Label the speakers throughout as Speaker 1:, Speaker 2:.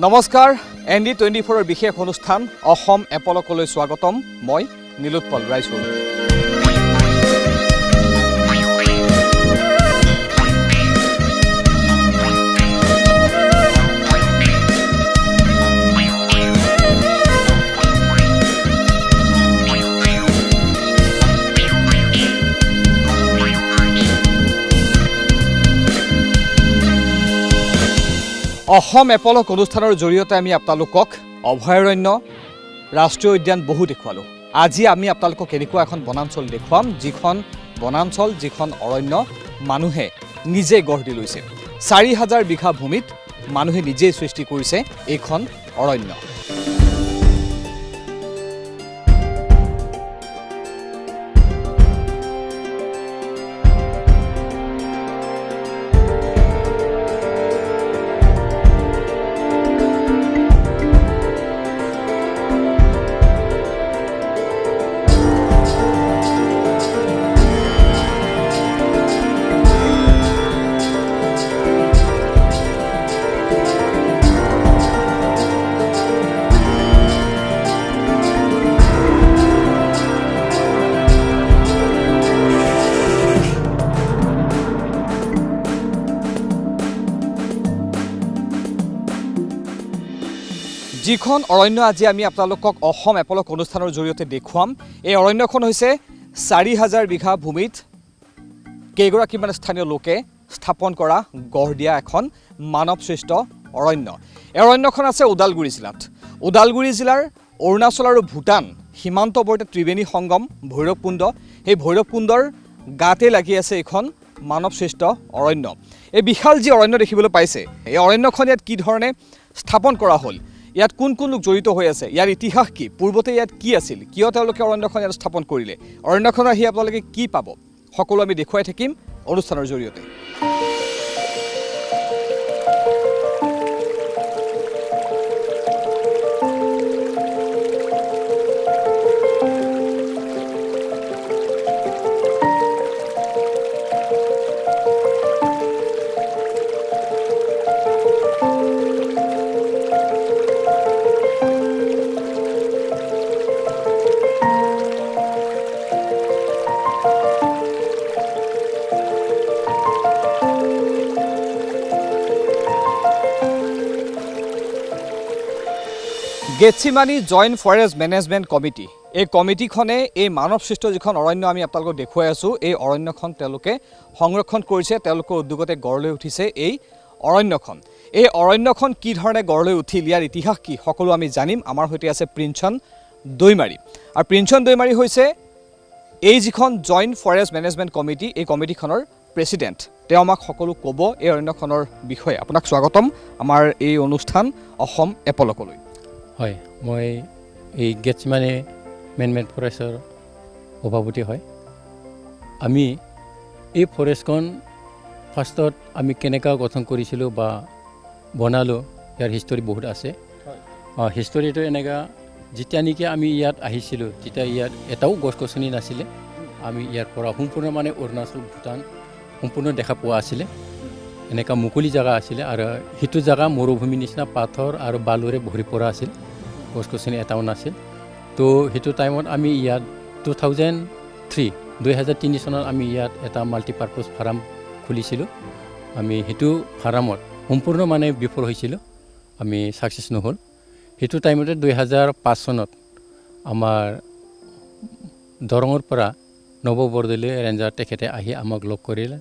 Speaker 1: নমস্কাৰ ND24 বিশেষ অনুষ্ঠান অসম এপলকলৈ স্বাগতম মই নীলোৎপল ৰায়চৌধুৰী অসম এপলক অনুষ্ঠানৰ জৰিয়তে আমি আপোনালোকক অভয়াৰণ্য ৰাষ্ট্ৰীয় উদ্যান বহু দেখুৱালো আজি আমি আপোনালোকক এনেকুৱা এখন বনাঞ্চল দেখুৱাম যিখন বনাঞ্চল যিখন অৰণ্য মানুহে নিজে গঢ় দি লৈছে 4000 বিঘা ভূমিত মানুহে নিজে সৃষ্টি কৰিছে এইখন অৰণ্য যিখন অৰণ্য আজি আমি আপোনালোকক অসম এপলক অনুষ্ঠানৰ জৰিয়তে দেখুৱাম এই অৰণ্যখন হৈছে 4000 বিঘা ভূমিত কেইগৰাকীমান স্থানীয় লোকে স্থাপন কৰা গঢ় দিয়া এখন মানৱসৃষ্ট অৰণ্য এই অৰণ্যখন আছে ওদালগুৰি জিলাৰ অৰুণাচল আৰু ভূটান সীমান্তৱৰ্তী ত্ৰিবেণী সংগম ভৈৰৱকুণ্ড এই ভৈৰৱকুণ্ডৰ গাতে লাগি আছে এখন মানৱসৃষ্ট অৰণ্য এই বিশাল যি অৰণ্য দেখিবলৈ পাইছে এই অৰণ্যখন ইয়াত কি ধৰণে স্থাপন কৰা হ'ল ইয়াত কোন কোন লোক জড়িত হৈ আছে ইয়াৰ ইতিহাস কি পূৰ্বতে ইয়াত কি আছিল কিয় তেওঁলোকে অৰণ্যখন ইয়াত স্থাপন কৰিলে অৰণ্যখন আহি আপোনালোকে কি পাব সকলো আমি দেখুৱাই থাকিম অনুষ্ঠানৰ জৰিয়তে গেটচিমানী জইণ্ট ফৰেষ্ট মেনেজমেণ্ট কমিটি এই কমিটিখনে এই মানৱসৃষ্ট যিখন অৰণ্য আমি আপোনালোকক দেখুৱাই আছোঁ এই অৰণ্যখন তেওঁলোকে সংৰক্ষণ কৰিছে তেওঁলোকৰ উদ্যোগতে গঢ় লৈ উঠিছে এই অৰণ্যখন কি ধৰণে গঢ় লৈ উঠিল ইয়াৰ ইতিহাস কি সকলো আমি জানিম আমাৰ সৈতে আছে প্ৰিঞ্চন দৈমাৰী আৰু প্ৰিঞ্চন দৈমাৰী হৈছে এই যিখন জইণ্ট ফৰেষ্ট মেনেজমেণ্ট কমিটি এই কমিটিখনৰ প্ৰেছিডেণ্ট তেওঁ আমাক সকলো ক'ব এই অৰণ্যখনৰ বিষয়ে আপোনাক স্বাগতম আমাৰ এই অনুষ্ঠান অসম এপলকলৈ
Speaker 2: হয় মই এই গেটচিমানী মেনমেড ফৰেষ্টৰ সভাপতি হয় আমি এই ফৰেষ্টখন ফাৰ্ষ্টত আমি কেনেকৈ গঠন কৰিছিলোঁ বা বনালোঁ ইয়াৰ হিষ্টৰী বহুত আছে হিষ্টৰীটো এনেকুৱা যেতিয়া নেকি আমি ইয়াত আহিছিলোঁ তেতিয়া ইয়াত এটাও গছ গছনি নাছিলে আমি ইয়াৰ পৰা সম্পূৰ্ণ মানে অৰুণাচল ভূটান সম্পূৰ্ণ দেখা পোৱা আছিলে এনেকুৱা মুকলি জেগা আছিলে আৰু সেইটো জেগা মৰুভূমি নিচিনা পাথৰ আৰু বালুৰে ভৰি পৰা আছিল গছ গছনি এটাও নাছিল তো সেইটো টাইমত আমি ইয়াত 2003 চনত আমি ইয়াত এটা মাল্টিপাৰ্পাছ ফাৰ্ম খুলিছিলোঁ আমি সেইটো ফাৰ্মত সম্পূৰ্ণ মানে বিফল হৈছিলোঁ আমি ছাকচেছ নহ'ল সেইটো টাইমতে 2005 চনত আমাৰ দৰঙৰ পৰা নৱ বৰদলৈ ৰেঞ্জাৰ তেখেতে আহি আমাক লগ কৰিলে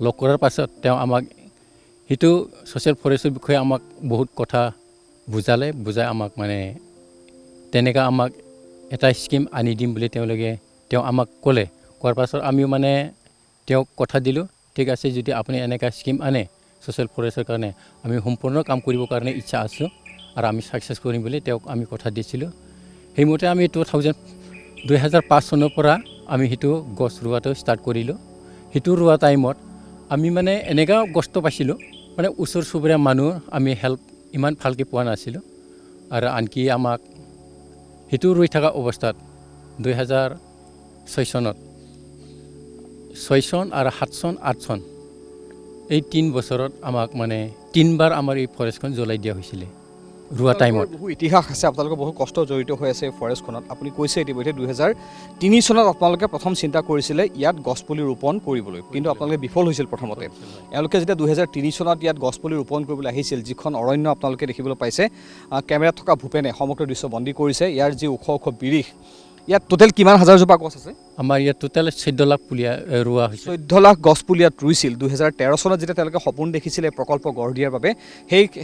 Speaker 2: লগ কৰাৰ পাছত তেওঁ আমাক সেইটো ছ'চিয়েল ফৰেষ্টৰ বিষয়ে আমাক বহুত কথা বুজাই আমাক মানে তেনেকৈ আমাক এটা স্কিম আনি দিম বুলি তেওঁ আমাক ক'লে কোৱাৰ পাছত আমিও মানে তেওঁক কথা দিলোঁ ঠিক আছে যদি আপুনি এনেকুৱা স্কিম আনে ছ'চিয়েল ফৰেষ্টৰ কাৰণে আমি সম্পূৰ্ণ কাম কৰিবৰ কাৰণে ইচ্ছা আছোঁ আৰু আমি ছাকচেছ কৰিম বুলি তেওঁক আমি কথা দিছিলোঁ সেইমতে আমি 2005 চনৰ পৰা আমি সেইটো গছ ৰোৱাটো ষ্টাৰ্ট কৰিলোঁ সেইটো ৰোৱা টাইমত আমি মানে এনেকুৱা কষ্ট পাইছিলোঁ মানে ওচৰ চুবুৰীয়া মানুহ আমি হেল্প ইমান ভালকৈ পোৱা নাছিলোঁ আৰু আনকি আমাক সেইটো ৰুই থকা অৱস্থাত 2006 চনত 6 চন আৰু 7 চন 8 চন এই 3 বছৰত আমাক মানে 3 বাৰ আমাৰ এই ফৰেষ্টখন জ্বলাই দিয়া হৈছিলে ৰোৱা টাইমত।
Speaker 1: বহু ইতিহাস আছে, আপোনালোকৰ বহু কষ্ট জড়িত হৈ আছে ফৰেষ্টখনত। আপুনি কৈছে ইতিমধ্যে 2003 চনত আপোনালোকে প্ৰথম চিন্তা কৰিছিলে ইয়াত গছপুলি ৰোপণ কৰিবলৈ, কিন্তু আপোনালোকে বিফল হৈছিল প্ৰথমতে। এওঁলোকে যেতিয়া 2003 চনত ইয়াত গছপুলি ৰোপণ কৰিবলৈ আহিছিল, যিখন অৰণ্য আপোনালোকে দেখিবলৈ পাইছে, কেমেৰাত থকা ভূপেনে সমগ্ৰ দৃশ্য বন্দী কৰিছে। ইয়াৰ যি ওখ ওখ বিৰিখ, ইয়াত টোটেল কিমান হাজাৰজোপা গছ আছে?
Speaker 2: আমাৰ ইয়াত টোটেল 14 লাখ পুলি ৰোৱা হৈছে।
Speaker 1: 14 লাখ গছ পুলি ইয়াত ৰুইছিল। 2013 চনত যেতিয়া তেওঁলোকে সপোন দেখিছিলে প্ৰকল্প গঢ় দিয়াৰ বাবে,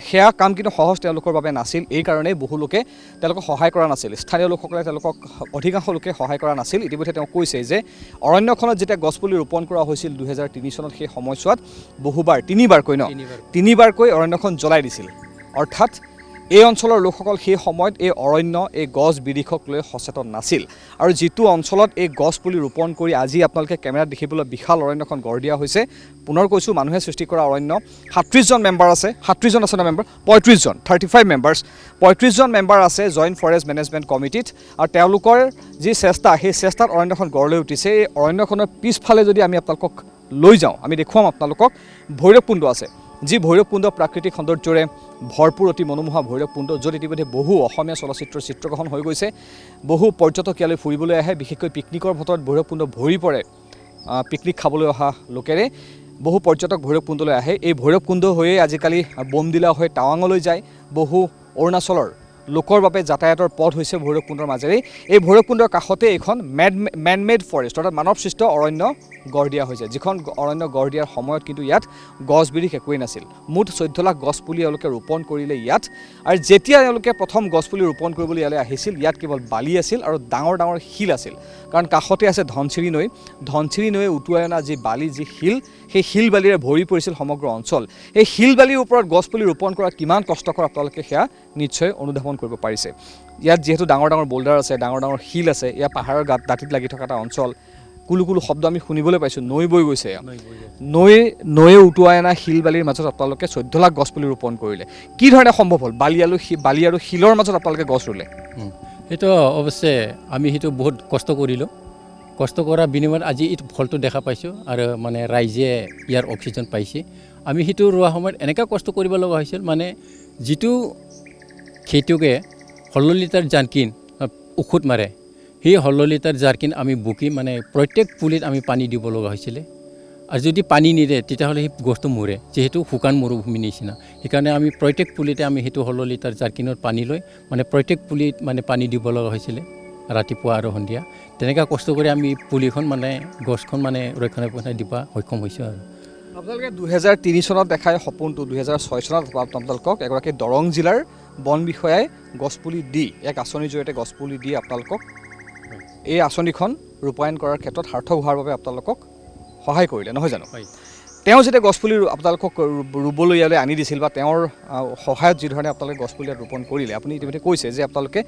Speaker 1: সেয়া কাম কিন্তু সহজ তেওঁলোকৰ বাবে নাছিল। এই কাৰণেই বহু লোকে তেওঁলোকক সহায় কৰা নাছিল, স্থানীয় লোকসকলে তেওঁলোকক অধিকাংশ লোকে সহায় কৰা নাছিল। ইতিমধ্যে তেওঁ কৈছে যে অৰণ্যখনত যেতিয়া গছপুলি ৰোপণ কৰা হৈছিল 2003 চনত, সেই সময়ছোৱাত তিনিবাৰকৈ অৰণ্যখন জ্বলাই দিছিল। অৰ্থাৎ এই অঞ্চলৰ লোকসকল সেই সময়ত এই অৰণ্য, এই গছ বিৰিখক লৈ সচেতন নাছিল। আৰু যিটো অঞ্চলত এই গছ পুলি ৰোপণ কৰি আজি আপোনালোকে কেমেৰাত দেখিবলৈ বিশাল অৰণ্যখন গঢ় দিয়া হৈছে, পুনৰ কৈছোঁ, মানুহে সৃষ্টি কৰা অৰণ্য। 37জন মেম্বাৰ আছে, 37জন আছে ন মেম্বাৰ, 35 মেম্বাৰ্ছ, 35জন মেম্বাৰ আছে জইণ্ট ফৰেষ্ট মেনেজমেণ্ট কমিটিত। আৰু তেওঁলোকৰ যি চেষ্টা, সেই চেষ্টাত অৰণ্যখন গঢ় লৈ উঠিছে। এই অৰণ্যখনৰ পিছফালে যদি আমি আপোনালোকক লৈ যাওঁ, আমি দেখুৱাম আপোনালোকক ভৈৰৱকুণ্ড আছে, যি ভৈৰৱকুণ্ড প্ৰাকৃতিক সৌন্দৰ্যৰে ভৰপূৰ, অতি মনোমোহা ভৈৰৱকুণ্ড, য'ত ইতিমধ্যে বহু অসমীয়া চলচ্চিত্ৰৰ চিত্ৰগ্ৰহণ হৈ গৈছে। বহু পৰ্যটক ইয়ালৈ ফুৰিবলৈ আহে, বিশেষকৈ পিকনিকৰ বতৰত ভৈৰৱকুণ্ড ভৰি পৰে পিকনিক খাবলৈ অহা লোকেৰে। বহু পৰ্যটক ভৈৰৱকুণ্ডলৈ আহে। এই ভৈৰৱকুণ্ড হৈয়ে আজিকালি বমদিলা হৈ টাৱাঙলৈ যায়। বহু অৰুণাচলৰ লোকৰ বাবে যাতায়াতৰ পথ হৈছে ভৈৰৱকুণ্ডৰ মাজেৰে। এই ভৈৰৱকুণ্ডৰ কাষতে এইখন মেড ফৰেষ্ট, অৰ্থাৎ মানৱসৃষ্ট অৰণ্য গঢ় দিয়া হৈছে, যিখন অৰণ্য গঢ় দিয়াৰ সময়ত কিন্তু ইয়াত গছ বিৰিখ একোৱেই নাছিল। মুঠ 14 লাখ গছপুলি এওঁলোকে ৰোপণ কৰিলে ইয়াত। আৰু যেতিয়া এওঁলোকে প্ৰথম গছপুলি ৰোপণ কৰিবলৈ ইয়ালৈ আহিছিল, ইয়াত কেৱল বালি আছিল আৰু ডাঙৰ ডাঙৰ শিল আছিল। কাৰণ কাষতে আছে ধনশিৰি নৈ, ধনশিৰি নৈয়ে উটুৱাই অনা যি বালি, যি শিল, সেই শিল বালিৰে ভৰি পৰিছিল সমগ্ৰ অঞ্চল। এই শিল বালিৰ ওপৰত গছপুলি ৰোপণ কৰা কিমান কষ্টকৰ আপোনালোকে সেয়া নিশ্চয় অনুধাৱন কৰিব পাৰিছে। ইয়াত যিহেতু ডাঙৰ ডাঙৰ বোল্ডাৰ আছে, ডাঙৰ ডাঙৰ শিল আছে, ইয়াত পাহাৰৰ দাঁতিত লাগি থকা এটা অঞ্চল। কুলু কুলু শব্দ আমি শুনিবলৈ পাইছোঁ, নৈ বৈ গৈছে। নৈয়ে উটুৱাই অনা শিল বালিৰ মাজত আপোনালোকে 14 লাখ গছপুলি ৰোপণ কৰিলে। কি ধৰণে সম্ভৱ হ'ল? বালি আৰু শিলৰ মাজত আপোনালোকে গছ ৰুলে।
Speaker 2: সেইটো অৱশ্যে আমি সেইটো বহুত কষ্ট কৰিলোঁ। কষ্ট কৰাৰ বিনিময়ত আজি এইটো ফলটো দেখা পাইছোঁ, আৰু মানে ৰাইজে ইয়াৰ অক্সিজেন পাইছে। আমি সেইটো ৰোৱা সময়ত এনেকুৱা কষ্ট কৰিব লগা হৈছিল, মানে যিটো খেতিয়কে 16 লিটাৰ জাৰ্কিন ঔষধ মাৰে, সেই 16 লিটাৰ জাৰ্কিন আমি বুকি মানে প্ৰত্যেক পুলিত আমি পানী দিব লগা হৈছিলে। আৰু যদি পানী নিদিয়ে তেতিয়াহ'লে সেই গছটো মৰে, যিহেতু শুকান মৰুভূমিৰ নিচিনা। সেইকাৰণে আমি প্ৰত্যেক পুলিতে আমি সেইটো 16 লিটাৰ জাৰ্কিনত পানী লৈ মানে প্ৰত্যেক পুলিত মানে পানী দিব লগা হৈছিলে, ৰাতিপুৱা আৰু সন্ধিয়া। তেনেকুৱা কষ্ট কৰি আমি পুলিখন মানে গছখন মানে ৰক্ষণাবেক্ষণ দিব সক্ষম হৈছোঁ। আৰু
Speaker 1: আপোনালোকে 2003 চনত দেখাই সপোনটো 2006 চনত আপোনালোকক এগৰাকী দৰং জিলাৰ বন বিষয়াই গছপুলি দি, এক আঁচনিৰ জৰিয়তে গছপুলি দি আপোনালোকক এই আঁচনিখন ৰূপায়ণ কৰাৰ ক্ষেত্ৰত সাৰ্থক হোৱাৰ বাবে আপোনালোকক সহায় কৰিলে, নহয় জানো? তেওঁ যেতিয়া গছপুলি আপোনালোকক ৰুবলৈ ইয়ালৈ আনি দিছিল, বা তেওঁৰ সহায়ত যিধৰণে আপোনালোকে গছপুলি ৰোপণ কৰিলে, আপুনি ইতিমধ্যে কৈছে যে আপোনালোকে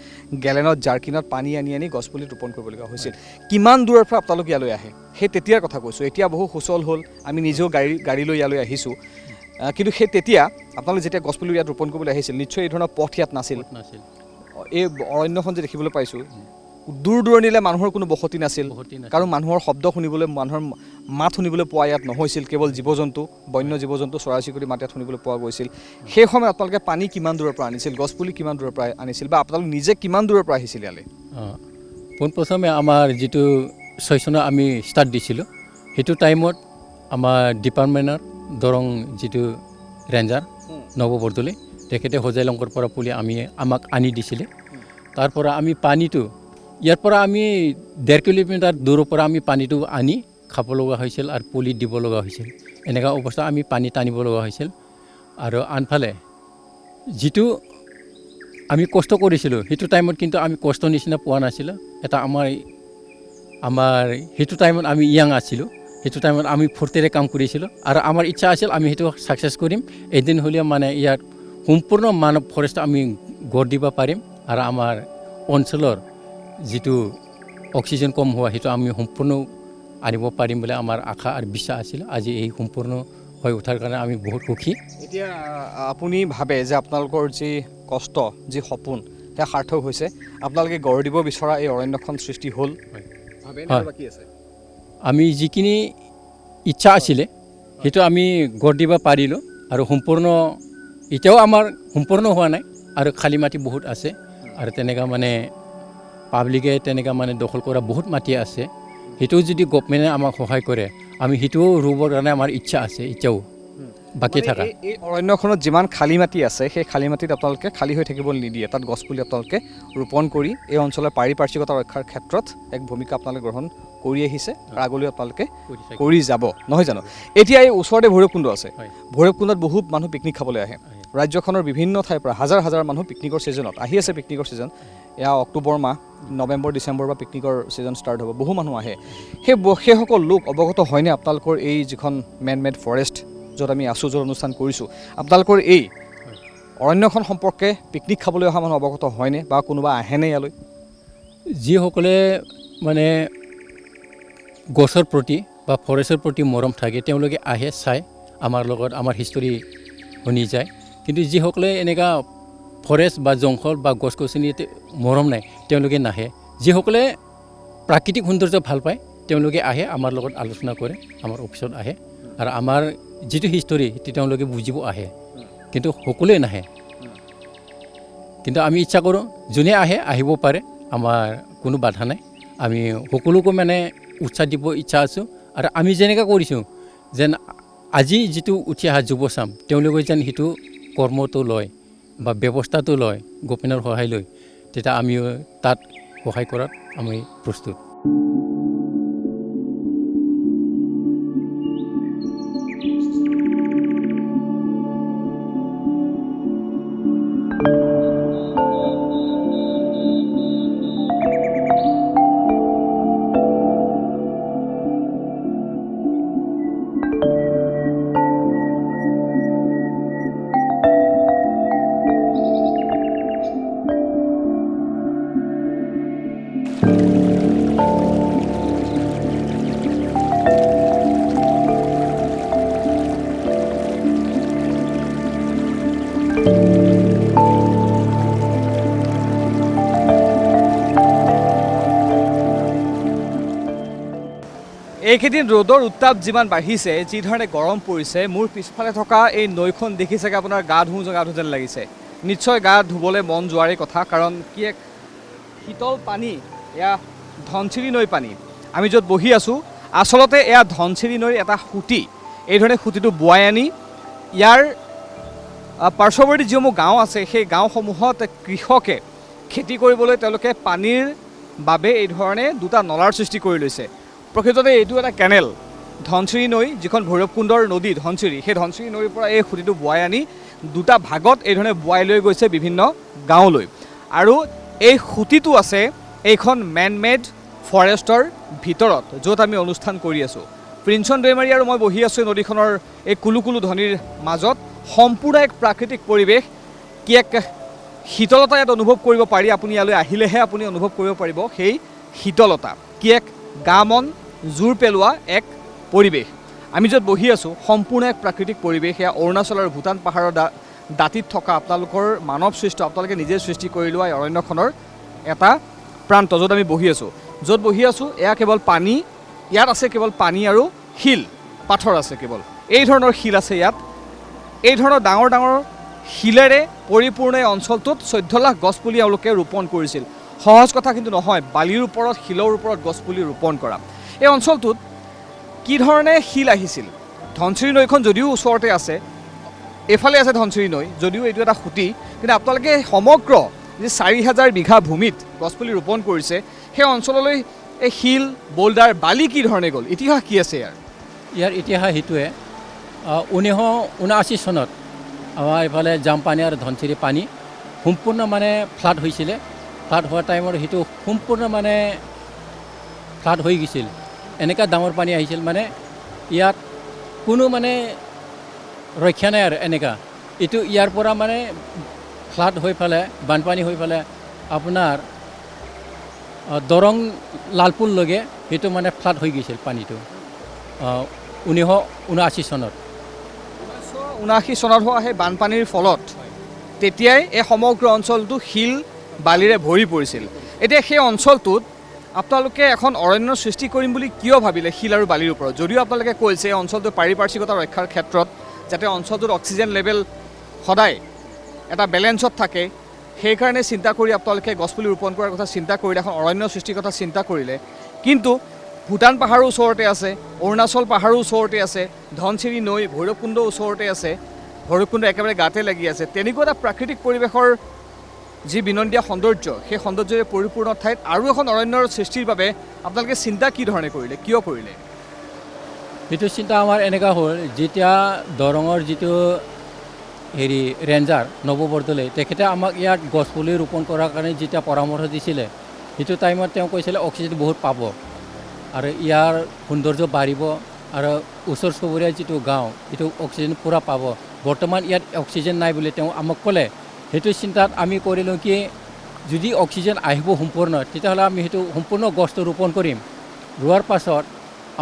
Speaker 1: গেলেনত জাৰ্কিনত পানী আনি গছপুলি ৰোপণ কৰিবলগীয়া হৈছিল। কিমান দূৰৰ পৰা আপোনালোক ইয়ালৈ আহে, সেই তেতিয়াৰ কথা কৈছোঁ। এতিয়া বহু সুচল হ'ল, আমি নিজেও গাড়ী লৈ ইয়ালৈ আহিছোঁ। কিন্তু সেই তেতিয়া আপোনালোকে যেতিয়া গছপুলি ইয়াত ৰোপণ কৰিবলৈ আহিছিল, নিশ্চয় এই ধৰণৰ পথ ইয়াত নাছিল। এই অৰণ্যখন যে দেখিবলৈ পাইছোঁ, দূৰ দূৰণিলৈ মানুহৰ কোনো বসতি নাছিল, কাৰণ মানুহৰ শব্দ শুনিবলৈ, মানুহৰ মাত শুনিবলৈ পোৱা ইয়াত নহৈছিল। কেৱল জীৱ জন্তু, বন্য জীৱ জন্তু, চৰাই চিৰিকটি মাত ইয়াত শুনিবলৈ পোৱা গৈছিল। সেই সময়ত আপোনালোকে পানী কিমান দূৰৰ পৰা আনিছিল, গছপুলি কিমান দূৰৰ পৰা আনিছিল, বা আপোনালোক নিজে কিমান দূৰৰ পৰা আহিছিল ইয়ালৈ?
Speaker 2: পোনপ্ৰথমে আমাৰ যিটো 6 চনত আমি ষ্টাৰ্ট দিছিলোঁ, সেইটো টাইমত আমাৰ ডিপাৰ্টমেণ্টৰ দৰং যিটো ৰেঞ্জাৰ নৱ বৰদলৈ, তেখেতে হোজাইলংকৰ পৰা পুলি আমাক আনি দিছিলে। তাৰ পৰা আমি পানীটো ইয়াৰ পৰা আমি 1.5 কিলোমিটাৰ দূৰৰ পৰা আমি পানীটো আনি খাব লগা হৈছিল আৰু পুলিত দিব লগা হৈছিল। এনেকুৱা অৱস্থা আমি পানী টানিব লগা হৈছিল। আৰু আনফালে যিটো আমি কষ্ট কৰিছিলোঁ, সেইটো টাইমত কিন্তু আমি কষ্ট নিচিনা পোৱা নাছিলোঁ। এটা আমাৰ সেইটো টাইমত আমি য়াং আছিলোঁ, সেইটো টাইমত আমি ফূৰ্তিৰে কাম কৰিছিলোঁ, আৰু আমাৰ ইচ্ছা আছিল আমি সেইটো ছাকচেছ কৰিম। এদিন হ'লেও মানে ইয়াত সম্পূৰ্ণ মানৱ ফৰেষ্ট আমি গঢ় দিব পাৰিম, আৰু আমাৰ অঞ্চলৰ যিটো অক্সিজেন কম হোৱা, সেইটো আমি সম্পূৰ্ণ আনিব পাৰিম বুলি আমাৰ আশা আৰু বিশ্বাস আছিল। আজি এই সম্পূৰ্ণ হৈ উঠাৰ কাৰণে আমি বহুত সুখী।
Speaker 1: এতিয়া আপুনি ভাবে যে আপোনালোকৰ যি কষ্ট, যি সপোন, সেয়া সাৰ্থক হৈছে? আপোনালোকে গঢ় দিব বিচৰা এই অৰণ্যখন সৃষ্টি হ'ল?
Speaker 2: আমি যিখিনি ইচ্ছা আছিলে সেইটো আমি গঢ় দিব পাৰিলোঁ, আৰু সম্পূৰ্ণ এতিয়াও আমাৰ সম্পূৰ্ণ হোৱা নাই, আৰু খালী মাটি বহুত আছে আৰু তেনেকুৱা মানে পাব্লিকে তেনেকুৱা মানে দখল কৰা বহুত মাটি আছে সেইটো যদি গভৰ্ণমেণ্টে আমাক সহায় কৰে আমি সেইটোও ৰুবৰ কাৰণে আমাৰ ইচ্ছা আছে এতিয়াও বাকী থকা
Speaker 1: এই অৰণ্যখনত যিমান খালী মাটি আছে সেই খালী মাটিত আপোনালোকে খালী হৈ থাকিব নিদিয়ে তাত গছপুলি আপোনালোকে ৰোপণ কৰি এই অঞ্চলৰ পাৰিপাৰ্শ্বিকতা ৰক্ষাৰ ক্ষেত্ৰত এক ভূমিকা আপোনালোকে গ্ৰহণ কৰি আহিছে আৰু আগলৈ আপোনালোকে কৰি যাব নহয় জানো এতিয়া এই ওচৰতে ভৈৰৱকুণ্ড আছে ভৈৰৱকুণ্ডত বহুত মানুহ পিকনিক খাবলৈ আহে ৰাজ্যখনৰ বিভিন্ন ঠাইৰ পৰা হাজাৰ হাজাৰ মানুহ পিকনিকৰ ছিজনত আহি আছে পিকনিকৰ ছিজন এয়া অক্টোবৰ মাহ নৱেম্বৰ ডিচেম্বৰ বা পিকনিকৰ ছিজন ষ্টাৰ্ট হ'ব বহু মানুহ আহে সেইসকল লোক অৱগত হয়নে আপোনালোকৰ এই যিখন মেন মেড ফৰেষ্ট য'ত আমি আছোঁ য'ত অনুষ্ঠান কৰিছোঁ আপোনালোকৰ এই অৰণ্যখন সম্পৰ্কে পিকনিক খাবলৈ অহা মানুহ অৱগত হয়নে বা কোনোবা আহেনে ইয়ালৈ
Speaker 2: যিসকলে মানে গছৰ প্ৰতি বা ফৰেষ্টৰ প্ৰতি মৰম থাকে তেওঁলোকে আহে চাই আমাৰ লগত আমাৰ হিষ্টৰী শুনি যায় কিন্তু যিসকলে এনেকুৱা ফৰেষ্ট বা জংঘল বা গছ গছনিত মৰম নাই তেওঁলোকে নাহে যিসকলে প্ৰাকৃতিক সৌন্দৰ্য ভাল পায় তেওঁলোকে আহে আমাৰ লগত আলোচনা কৰে আমাৰ অফিচত আহে আৰু আমাৰ যিটো হিষ্টৰী সেইটো তেওঁলোকে বুজিব আহে কিন্তু সকলোৱে নাহে কিন্তু আমি ইচ্ছা কৰোঁ যোনে আহে আহিব পাৰে আমাৰ কোনো বাধা নাই আমি সকলোকে মানে উৎসাহ দিব ইচ্ছা আছোঁ আৰু আমি যেনেকৈ কৰিছোঁ যেন আজি যিটো উঠি অহা যুৱচাম তেওঁলোকে যেন সেইটো কৰ্মটো লয় বা ব্যৱস্থাটো লয় গভৰ্ণমেণ্টৰ সহায় লৈ তেতিয়া আমিও তাত সহায় কৰাত আমি প্ৰস্তুত
Speaker 1: এইকেইদিন ৰ'দৰ উত্তাপ যিমান বাঢ়িছে যি ধৰণে গৰম পৰিছে মোৰ পিছফালে থকা এই নৈখন দেখি চাগে আপোনাৰ গা ধুওঁ যেন লাগিছে নিশ্চয় গা ধুবলৈ মন যোৱাৰে কথা কাৰণ কি এক শীতল পানী এয়া ধনশিৰি নৈ পানী আমি য'ত বহি আছোঁ আচলতে এয়া ধনশিৰি নৈৰ এটা সুঁতি এই ধৰণে সুঁতিটো বোৱাই আনি ইয়াৰ পাৰ্শ্বৱৰ্তী যিসমূহ গাঁও আছে সেই গাঁওসমূহত কৃষকে খেতি কৰিবলৈ তেওঁলোকে পানীৰ বাবে এই ধৰণে দুটা নলাৰ সৃষ্টি কৰি লৈছে প্ৰকৃততে এইটো এটা কেনেল ধনশিৰি নৈ যিখন ভৈৰৱকুণ্ডৰ নদী ধনশিৰি সেই ধনশিৰি নৈৰ পৰা এই সুঁতিটো বোৱাই আনি দুটা ভাগত এই ধৰণে বোৱাই লৈ গৈছে বিভিন্ন গাঁৱলৈ আৰু এই সুঁতিটো আছে এইখন মেন মেড ফৰেষ্টৰ ভিতৰত য'ত আমি অনুষ্ঠান কৰি আছোঁ প্ৰিন্সন দৈমাৰী আৰু মই বহি আছোঁ নদীখনৰ এই কুলু কুলু ধ্বনিৰ মাজত সম্পূৰ্ণ এক প্ৰাকৃতিক পৰিৱেশ কি এক শীতলতা ইয়াত অনুভৱ কৰিব পাৰি আপুনি ইয়ালৈ আহিলেহে আপুনি অনুভৱ কৰিব পাৰিব সেই শীতলতা কি এক গা মন জোৰ পেলোৱা এক পৰিৱেশ আমি য'ত বহি আছোঁ সম্পূৰ্ণ এক প্ৰাকৃতিক পৰিৱেশ এয়া অৰুণাচল আৰু ভূটান পাহাৰৰ দাঁতিত থকা আপোনালোকৰ মানৱ সৃষ্ট আপোনালোকে নিজে সৃষ্টি কৰি লোৱা এই অৰণ্যখনৰ এটা প্ৰান্ত য'ত আমি বহি আছোঁ এয়া কেৱল পানী ইয়াত আছে কেৱল পানী আৰু শিল পাথৰ আছে কেৱল এই ধৰণৰ শিল আছে ইয়াত এই ধৰণৰ ডাঙৰ ডাঙৰ শিলেৰে পৰিপূৰ্ণ এই অঞ্চলটোত 14 লাখ গছপুলি এওঁলোকে ৰোপণ কৰিছিল সহজ কথা কিন্তু নহয় বালিৰ ওপৰত শিলৰ ওপৰত গছপুলি ৰোপণ কৰা এই অঞ্চলটোত কি ধৰণে শিল আহিছিল ধনশিৰি নৈখন যদিও ওচৰতে আছে এফালে আছে ধনশিৰি নৈ যদিও এইটো এটা সুঁতি কিন্তু আপোনালোকে সমগ্ৰ যে 4000 বিঘা ভূমিত গছপুলি ৰোপণ কৰিছে সেই অঞ্চললৈ এই শিল বোল্ডাৰ বালি কি ধৰণে গ'ল ইতিহাস কি আছে
Speaker 2: ইয়াৰ ইতিহাস সেইটোৱে 1979 চনত আমাৰ এইফালে জামপানী আৰু ধনশিৰি পানী সম্পূৰ্ণ মানে ফ্লাড হৈছিলে ফ্লাড হোৱাৰ টাইমত সেইটো সম্পূৰ্ণ মানে ফ্লাড হৈ গৈছিল এনেকুৱা ডাঙৰ পানী আহিছিল মানে ইয়াত কোনো মানে ৰক্ষা নাই আৰু এনেকুৱা এইটো ইয়াৰ পৰা মানে ফ্লাড হৈ পেলাই বানপানী হৈ পেলাই আপোনাৰ দৰং লালপুৰলৈকে সেইটো মানে ফ্লাড হৈ গৈছিল পানীটো 1979 চনত
Speaker 1: 1979 চনত হোৱা সেই বানপানীৰ ফলত তেতিয়াই এই সমগ্ৰ অঞ্চলটো শিল বালিৰে ভৰি পৰিছিল এতিয়া সেই অঞ্চলটোত আপোনালোকে এখন অৰণ্য সৃষ্টি কৰিম বুলি কিয় ভাবিলে শিল আৰু বালিৰ ওপৰত যদিও আপোনালোকে কৈছে এই অঞ্চলটোৰ পাৰিপাৰ্শ্বিকতা ৰক্ষাৰ ক্ষেত্ৰত যাতে অঞ্চলটোত অক্সিজেন লেভেল সদায় এটা বেলেঞ্চত থাকে সেইকাৰণে চিন্তা কৰি আপোনালোকে গছপুলি ৰোপণ কৰাৰ কথা চিন্তা কৰিলে, এখন অৰণ্য সৃষ্টিৰ কথা চিন্তা কৰিলে। কিন্তু ভূটান পাহাৰৰ ওচৰতে আছে, অৰুণাচল পাহাৰৰ ওচৰতে আছে, ধনশিৰি নৈ, ভৈৰৱকুণ্ড ওচৰতে আছে, ভৈৰৱকুণ্ড একেবাৰে গাতে লাগি আছে। তেনেকুৱা এটা প্ৰাকৃতিক পৰিৱেশৰ যি বিনন্দীয়া সৌন্দৰ্য, সেই সৌন্দৰ্যৰে পৰিপূৰ্ণ ঠাইত আৰু এখন অৰণ্যৰ সৃষ্টিৰ বাবে আপোনালোকে চিন্তা কি ধৰণে কৰিলে, কিয় কৰিলে?
Speaker 2: এইটো চিন্তা আমাৰ এনেকুৱা হ'ল, যেতিয়া দৰঙৰ যিটো ৰেঞ্জাৰ নৱ বৰদলৈ তেখেতে আমাক ইয়াত গছপুলি ৰোপণ কৰাৰ কাৰণে যেতিয়া পৰামৰ্শ দিছিলে, সেইটো টাইমত তেওঁ কৈছিলে অক্সিজেন বহুত পাব আৰু ইয়াৰ সৌন্দৰ্য বাঢ়িব আৰু ওচৰ চুবুৰীয়া যিটো গাঁও এইটো অক্সিজেন পূৰা পাব। বৰ্তমান ইয়াত অক্সিজেন নাই বুলি তেওঁ আমাক ক'লে। সেইটো চিন্তাত আমি কৰিলোঁ কি যদি অক্সিজেন আহিব সম্পূৰ্ণ, তেতিয়াহ'লে আমি সেইটো সম্পূৰ্ণ গছটো ৰোপণ কৰিম। ৰোৱাৰ পাছত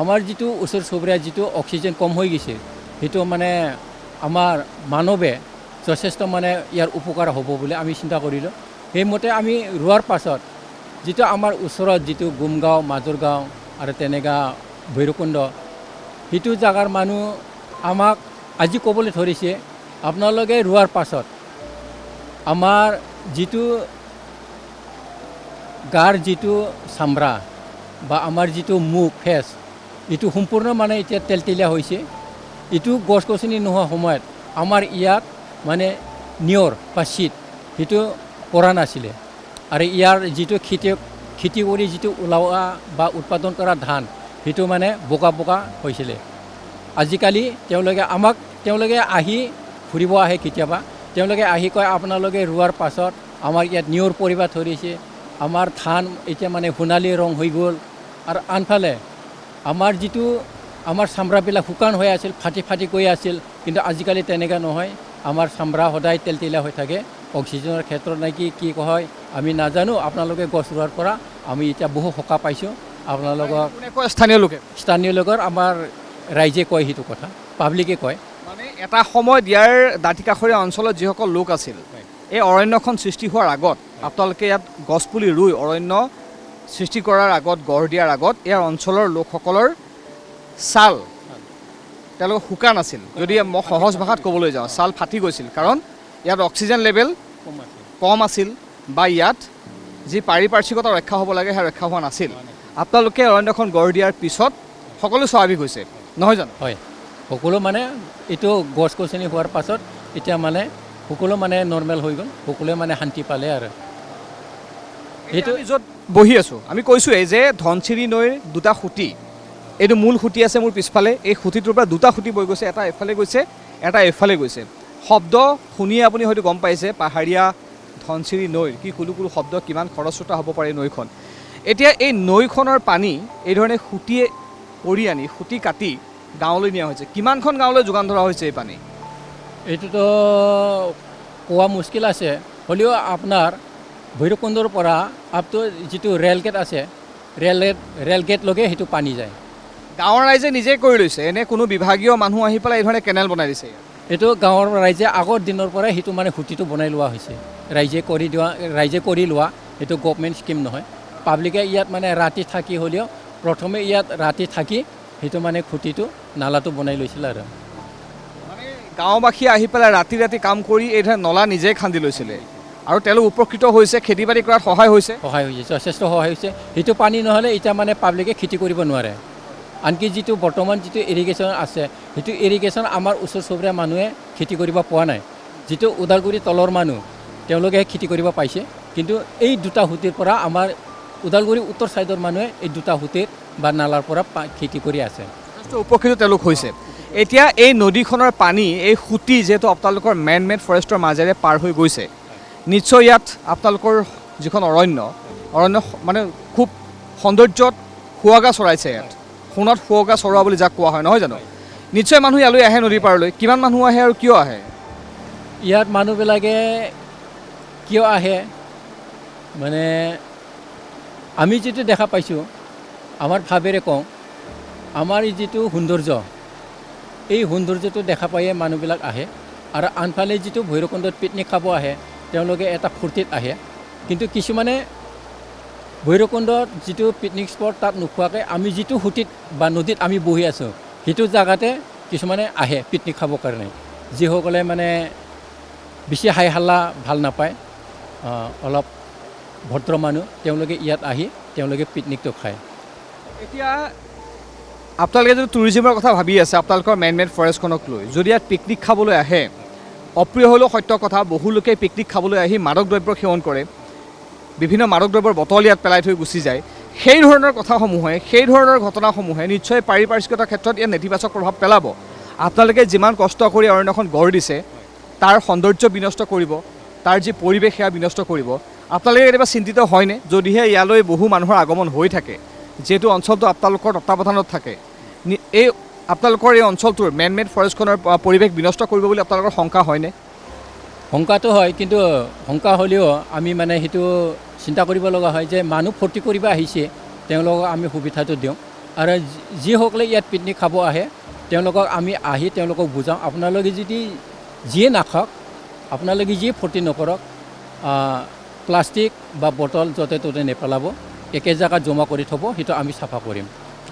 Speaker 2: আমাৰ যিটো ওচৰ চুবুৰীয়া যিটো অক্সিজেন কম হৈ গৈছে, সেইটো মানে আমাৰ মানৱে যথেষ্ট মানে ইয়াৰ উপকাৰ হ'ব বুলি আমি চিন্তা কৰিলোঁ। সেইমতে আমি ৰোৱাৰ পাছত যিটো আমাৰ ওচৰত যিটো গুমগাঁও, মাজৰগাঁও আৰু তেনেকুৱা ভৈৰৱকুণ্ড, সেইটো জেগাৰ মানুহ আমাক আজি ক'বলৈ ধৰিছে আপোনালোকে ৰোৱাৰ পাছত আমাৰ যিটো গাৰ যিটো চামৰা বা আমাৰ যিটো মুখ ফেচ, এইটো সম্পূৰ্ণ মানে এতিয়া তেলতেলীয়া হৈছে। এইটো গছ গছনি নোহোৱা সময়ত আমাৰ ইয়াত মানে নিয়ৰ বা শীত সেইটো পৰা নাছিলে আৰু ইয়াৰ যিটো খেতি কৰি যিটো ওলোৱা বা উৎপাদন কৰা ধান সেইটো মানে বোকা বোকা হৈছিলে। আজিকালি তেওঁলোকে আহি ফুৰিব আহে, কেতিয়াবা তেওঁলোকে আহি কয় আপোনালোকে ৰোৱাৰ পাছত আমাৰ ইয়াত নিয়ৰ পৰিব ধৰিছে, আমাৰ ধান এতিয়া মানে সোণালী ৰং হৈ গ'ল। আৰু আনফালে আমাৰ চামৰাবিলাক শুকান হৈ আছিল, ফাটি ফাটি গৈ আছিল, কিন্তু আজিকালি তেনেকুৱা নহয়। আমাৰ চামৰা সদায় তেলতেলীয়া হৈ থাকে। অক্সিজেনৰ ক্ষেত্ৰত নেকি কি হয় আমি নাজানো। আপোনালোকে গছ ৰোৱাৰ পৰা আমি এতিয়া বহু সকাহ পাইছোঁ। আপোনালোকক স্থানীয় লোকৰ আমাৰ ৰাইজে কয়, সেইটো কথা পাব্লিকে কয়।
Speaker 1: মানে এটা সময়ত ইয়াৰ দাঁতিকাষৰীয়া অঞ্চলত যিসকল লোক আছিল, এই অৰণ্যখন সৃষ্টি হোৱাৰ আগত আপোনালোকে ইয়াত গছপুলি ৰুই অৰণ্য সৃষ্টি কৰাৰ আগত, গঢ় দিয়াৰ আগত ইয়াৰ অঞ্চলৰ লোকসকলৰ ছাল তেওঁলোকৰ শুকান আছিল। যদি মই সহজ ভাষাত ক'বলৈ যাওঁ, ছাল ফাটি গৈছিল, কাৰণ ইয়াত অক্সিজেন লেভেল কম আছিল বা ইয়াত যি পাৰিপাৰ্শ্বিকতা ৰক্ষা হ'ব লাগে সেই ৰক্ষা হোৱা নাছিল। আপোনালোকে অৰণ্যখন গঢ় দিয়াৰ পিছত সকলো স্বাভাৱিক হৈছে, নহয় জানো?
Speaker 2: হয়, সকলো মানে এইটো গছ গছনি হোৱাৰ পাছত এতিয়া মানে সকলো মানে নৰ্মেল হৈ গ'ল, সকলোৱে মানে শান্তি পালে। আৰু
Speaker 1: সেইটো য'ত বহি আছোঁ আমি কৈছোঁৱেই যে ধনশিৰি নৈৰ দুটা খুঁটি, এইটো মূল খুঁটি আছে মোৰ পিছফালে, এই খুঁটিটোৰ পৰা দুটা খুঁটি বৈ গৈছে, এটা এফালে গৈছে, এটা এফালে গৈছে। শব্দ শুনিয়ে আপুনি হয়তো গম পাইছে পাহাৰীয়া ধনশিৰি নৈৰ কি কুলু কুলু শব্দ, কিমান খৰস্ৰোতা হ'ব পাৰে নৈখন। এতিয়া এই নৈখনৰ পানী এইধৰণে খুঁটিয়ে কৰি আনি, খুঁটি কাটি গাঁৱলৈ নিয়া হৈছে। কিমানখন গাঁৱলৈ যোগান ধৰা হৈছে এই পানী?
Speaker 2: এইটোতো কোৱা মুস্কিল আছে, হ'লেও আপোনাৰ ভৈৰৱকুণ্ডৰ পৰা আপটো যিটো ৰেল গেট আছে, ৰেল গেটলৈকে সেইটো পানী যায়।
Speaker 1: গাঁৱৰ ৰাইজে নিজে কৰি লৈছে, এনে কোনো বিভাগীয় মানুহ আহি পেলাই এইধৰণে কেনেল বনাই দিছে?
Speaker 2: এইটো গাঁৱৰ ৰাইজে আগৰ দিনৰ পৰাই সেইটো মানে খুঁটিটো বনাই লোৱা হৈছে। ৰাইজে কৰি লোৱা, এইটো গভমেণ্ট স্কিম নহয়। পাব্লিকে ইয়াত মানে ৰাতি থাকি হ'লেও প্ৰথমে ইয়াত ৰাতি থাকি সেইটো মানে খুঁটিটো নালাটো বনাই লৈছিল। আৰু
Speaker 1: মানে গাঁওবাসী আহি পেলাই ৰাতি ৰাতি কাম কৰি এইধৰণে নলা নিজে খান্দি লৈছিলে আৰু তেওঁলোক উপকৃত হৈছে, খেতি বাতি কৰাত সহায় হৈছে,
Speaker 2: যথেষ্ট সহায় হৈছে। সেইটো পানী নহ'লে এতিয়া মানে পাব্লিকে খেতি কৰিব নোৱাৰে। আনকি যিটো বৰ্তমান যিটো ইৰিগেশ্যন আছে, সেইটো ইৰিগেশ্যন আমাৰ ওচৰ চুবুৰীয়া মানুহে খেতি কৰিব পোৱা নাই। যিটো ওদালগুৰি তলৰ মানুহ তেওঁলোকে খেতি কৰিব পাইছে, কিন্তু এই দুটা সুঁতিৰ পৰা আমাৰ ওদালগুৰি উত্তৰ ছাইডৰ মানুহে এই দুটা সুঁতিৰ বা নালাৰ পৰা খেতি কৰি আছে,
Speaker 1: যথেষ্ট উপকৃত তেওঁলোক হৈছে। এতিয়া এই নদীখনৰ পানী, এই সুঁতি যিহেতু আপোনালোকৰ মেন মেড ফৰেষ্টৰ মাজেৰে পাৰ হৈ গৈছে, নিশ্চয় ইয়াত আপোনালোকৰ যিখন অৰণ্য মানে খুব সৌন্দৰ্যত সুৱগা চৰাইছে। ইয়াত সোণত সুৱগা চৰোৱা বুলি যাক কোৱা হয়, নহয় জানো? নিশ্চয় মানুহ ইয়ালৈ আহে, নদীৰ পাৰলৈ। কিমান মানুহ আহে আৰু কিয় আহে?
Speaker 2: ইয়াত মানুহবিলাকে কিয় আহে মানে আমি যিটো দেখা পাইছোঁ, আমাৰ ভাৱেৰে কওঁ, আমাৰ যিটো সৌন্দৰ্য, এই সৌন্দৰ্যটো দেখা পায়ে মানুহবিলাক আহে। আৰু আনফালে যিটো ভৈৰৱকুণ্ডত পিকনিক খাব আহে, তেওঁলোকে এটা ফূৰ্তিত আহে। কিন্তু কিছুমানে ভৈৰৱকুণ্ডত যিটো পিকনিক স্পট তাত নোখোৱাকৈ আমি যিটো সুঁতিত বা নদীত আমি বহি আছোঁ, সেইটো জেগাতে কিছুমানে আহে পিকনিক খাবৰ কাৰণে, যিসকলে মানে বেছি হাই হাল্লা ভাল নাপায়। অলপ ভদ্ৰ মানুহ তেওঁলোকে ইয়াত আহি তেওঁলোকে পিকনিকটো খায়।
Speaker 1: এতিয়া আপোনালোকে যদি টুৰিজিমৰ কথা ভাবি আছে আপোনালোকৰ মেন মেড ফৰেষ্টখনক লৈ যদি ইয়াত পিকনিক খাবলৈ আহে, অপ্ৰিয় হ'লেও সত্য কথা, বহু লোকে পিকনিক খাবলৈ আহি মাদক দ্ৰব্য সেৱন কৰে, বিভিন্ন মাদক দ্ৰব্যৰ বটল ইয়াত পেলাই থৈ গুচি যায়। সেই ধৰণৰ কথাসমূহে, সেই ধৰণৰ ঘটনাসমূহে নিশ্চয় পাৰিপাৰ্শ্বিকতাৰ ক্ষেত্ৰত ইয়াত নেতিবাচক প্ৰভাৱ পেলাব। আপোনালোকে যিমান কষ্ট কৰি অৰণ্যখন গঢ় দিছে তাৰ সৌন্দৰ্য বিনষ্ট কৰিব, তাৰ যি পৰিৱেশ সেয়া বিনষ্ট কৰিব। আপোনালোকে কেতিয়াবা চিন্তিত হয়নে যদিহে ইয়ালৈ বহু মানুহৰ আগমন হৈ থাকে, যিহেতু অঞ্চলটো আপোনালোকৰ তত্বাৱধানত থাকে, এই আপোনালোকৰ এই অঞ্চলটোৰ মেন মেড ফৰেষ্টখনৰ পৰিৱেশ বিনষ্ট কৰিব বুলি আপোনালোকৰ শংকা হয়নে?
Speaker 2: শংকাটো হয়, কিন্তু শংকা হ'লেও আমি মানে সেইটো চিন্তা কৰিব লগা হয় যে মানুহ ফূৰ্তি কৰিব আহিছে, তেওঁলোকক আমি সুবিধাটো দিওঁ। আৰু যিসকলে ইয়াত পিকনিক খাব আহে তেওঁলোকক আমি আহি তেওঁলোকক বুজাওঁ, আপোনালোকে যদি যিয়ে নাখাওক, আপোনালোকে যিয়ে ফূৰ্তি নকৰক, প্লাষ্টিক বা বটল য'তে ত'তে নেপেলাব, একে জেগাত জমা কৰি থ'ব, সেইটো আমি চাফা কৰিম।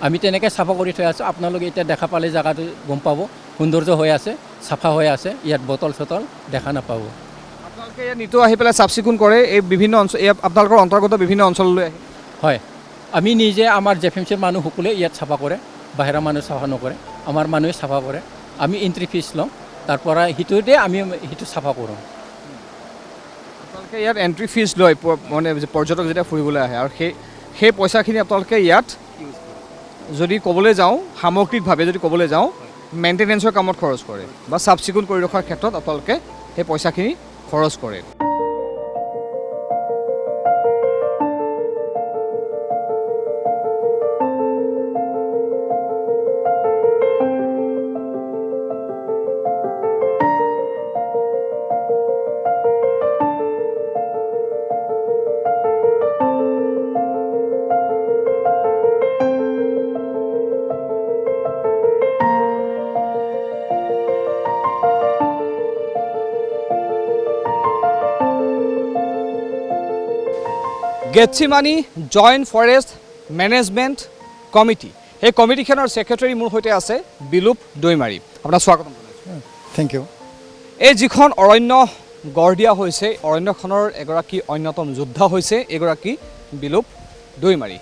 Speaker 2: আমি তেনেকৈ চাফা কৰি থৈ আছোঁ। আপোনালোকে এতিয়া দেখা পালে জেগাটো গম পাব, সৌন্দৰ্য হৈ আছে, চাফা হৈ আছে, ইয়াত বটল চটল দেখা নাপাব।
Speaker 1: আপোনালোকে ইয়াত নিতৌ আহি পেলাই চাফ চিকুণ কৰে এই বিভিন্ন অঞ্চল, আপোনালোকৰ অন্তৰ্গত বিভিন্ন অঞ্চললৈ আহে?
Speaker 2: হয়, আমি নিজে আমাৰ জেফেমচিৰ মানুহ সকলোৱে ইয়াত চাফা কৰে, বাহিৰা মানুহ চাফা নকৰে, আমাৰ মানুহে চাফা কৰে। আমি এণ্ট্ৰি ফিজ লওঁ, তাৰপৰা সিটোতে আমি সেইটো চাফা কৰোঁ।
Speaker 1: আপোনালোকে ইয়াত এণ্ট্ৰি ফিজ লয় মানে পৰ্যটক যেতিয়া ফুৰিবলৈ আহে, আৰু সেই পইচাখিনি আপোনালোকে ইয়াত যদি ক'বলৈ যাওঁ সামগ্ৰিকভাৱে যদি ক'বলৈ যাওঁ মেইনটেনেঞ্চৰ কামত খৰচ কৰে বা চাফ চিকুণ কৰি ৰখাৰ ক্ষেত্ৰত আপোনালোকে সেই পইচাখিনি খৰচ কৰে। গেটচিমানী জইণ্ট ফৰেষ্ট মেনেজমেণ্ট কমিটি, সেই কমিটিখনৰ ছেক্ৰেটাৰী মোৰ সৈতে আছে বিলুপ দৈমাৰী। আপোনাক স্বাগতম জনাইছোঁ।
Speaker 3: Thank you.
Speaker 1: এই যিখন অৰণ্য গঢ় দিয়া হৈছে, অৰণ্যখনৰ এগৰাকী অন্যতম যোদ্ধা হৈছে এগৰাকী বিলুপ দৈমাৰী,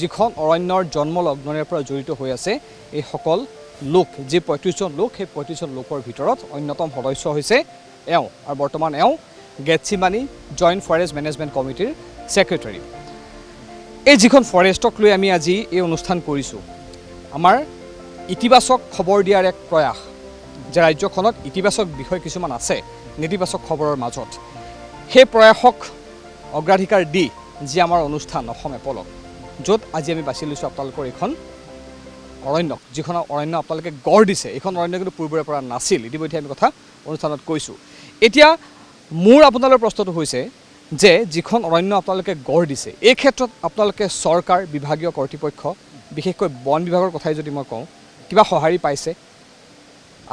Speaker 1: যিখন অৰণ্যৰ জন্মলগ্নৰে পৰা জড়িত হৈ আছে। এইসকল লোক, যি 35জন লোক, সেই 35জন লোকৰ ভিতৰত অন্যতম সদস্য হৈছে এওঁ, আৰু বৰ্তমান এওঁ গেটচিমানী জইণ্ট ফৰেষ্ট মেনেজমেণ্ট কমিটিৰ ছেক্ৰেটাৰী। এই যিখন ফৰেষ্টক লৈ আমি আজি এই অনুষ্ঠান কৰিছোঁ, আমাৰ ইতিবাচক খবৰ দিয়াৰ এক প্ৰয়াস যে ৰাজ্যখনত ইতিবাচক বিষয় কিছুমান আছে নেতিবাচক খবৰৰ মাজত। সেই প্ৰয়াসক অগ্ৰাধিকাৰ দি যি আমাৰ অনুষ্ঠান অসম এপলক, য'ত আজি আমি বাছি লৈছোঁ আপোনালোকৰ এইখন অৰণ্যক, যিখন অৰণ্য আপোনালোকে গঢ় দিছে। এইখন অৰণ্য কিন্তু পূৰ্বৰে পৰা নাছিল, ইতিমধ্যে আমি কথা অনুষ্ঠানত কৈছোঁ। এতিয়া মোৰ আপোনালোকৰ প্ৰশ্নটো হৈছে যে যিখন অৰণ্য আপোনালোকে গঢ় দিছে, এই ক্ষেত্ৰত আপোনালোকে চৰকাৰ, বিভাগীয় কৰ্তৃপক্ষ, বিশেষকৈ বন বিভাগৰ কথাই যদি মই কওঁ, কিবা সঁহাৰি পাইছে?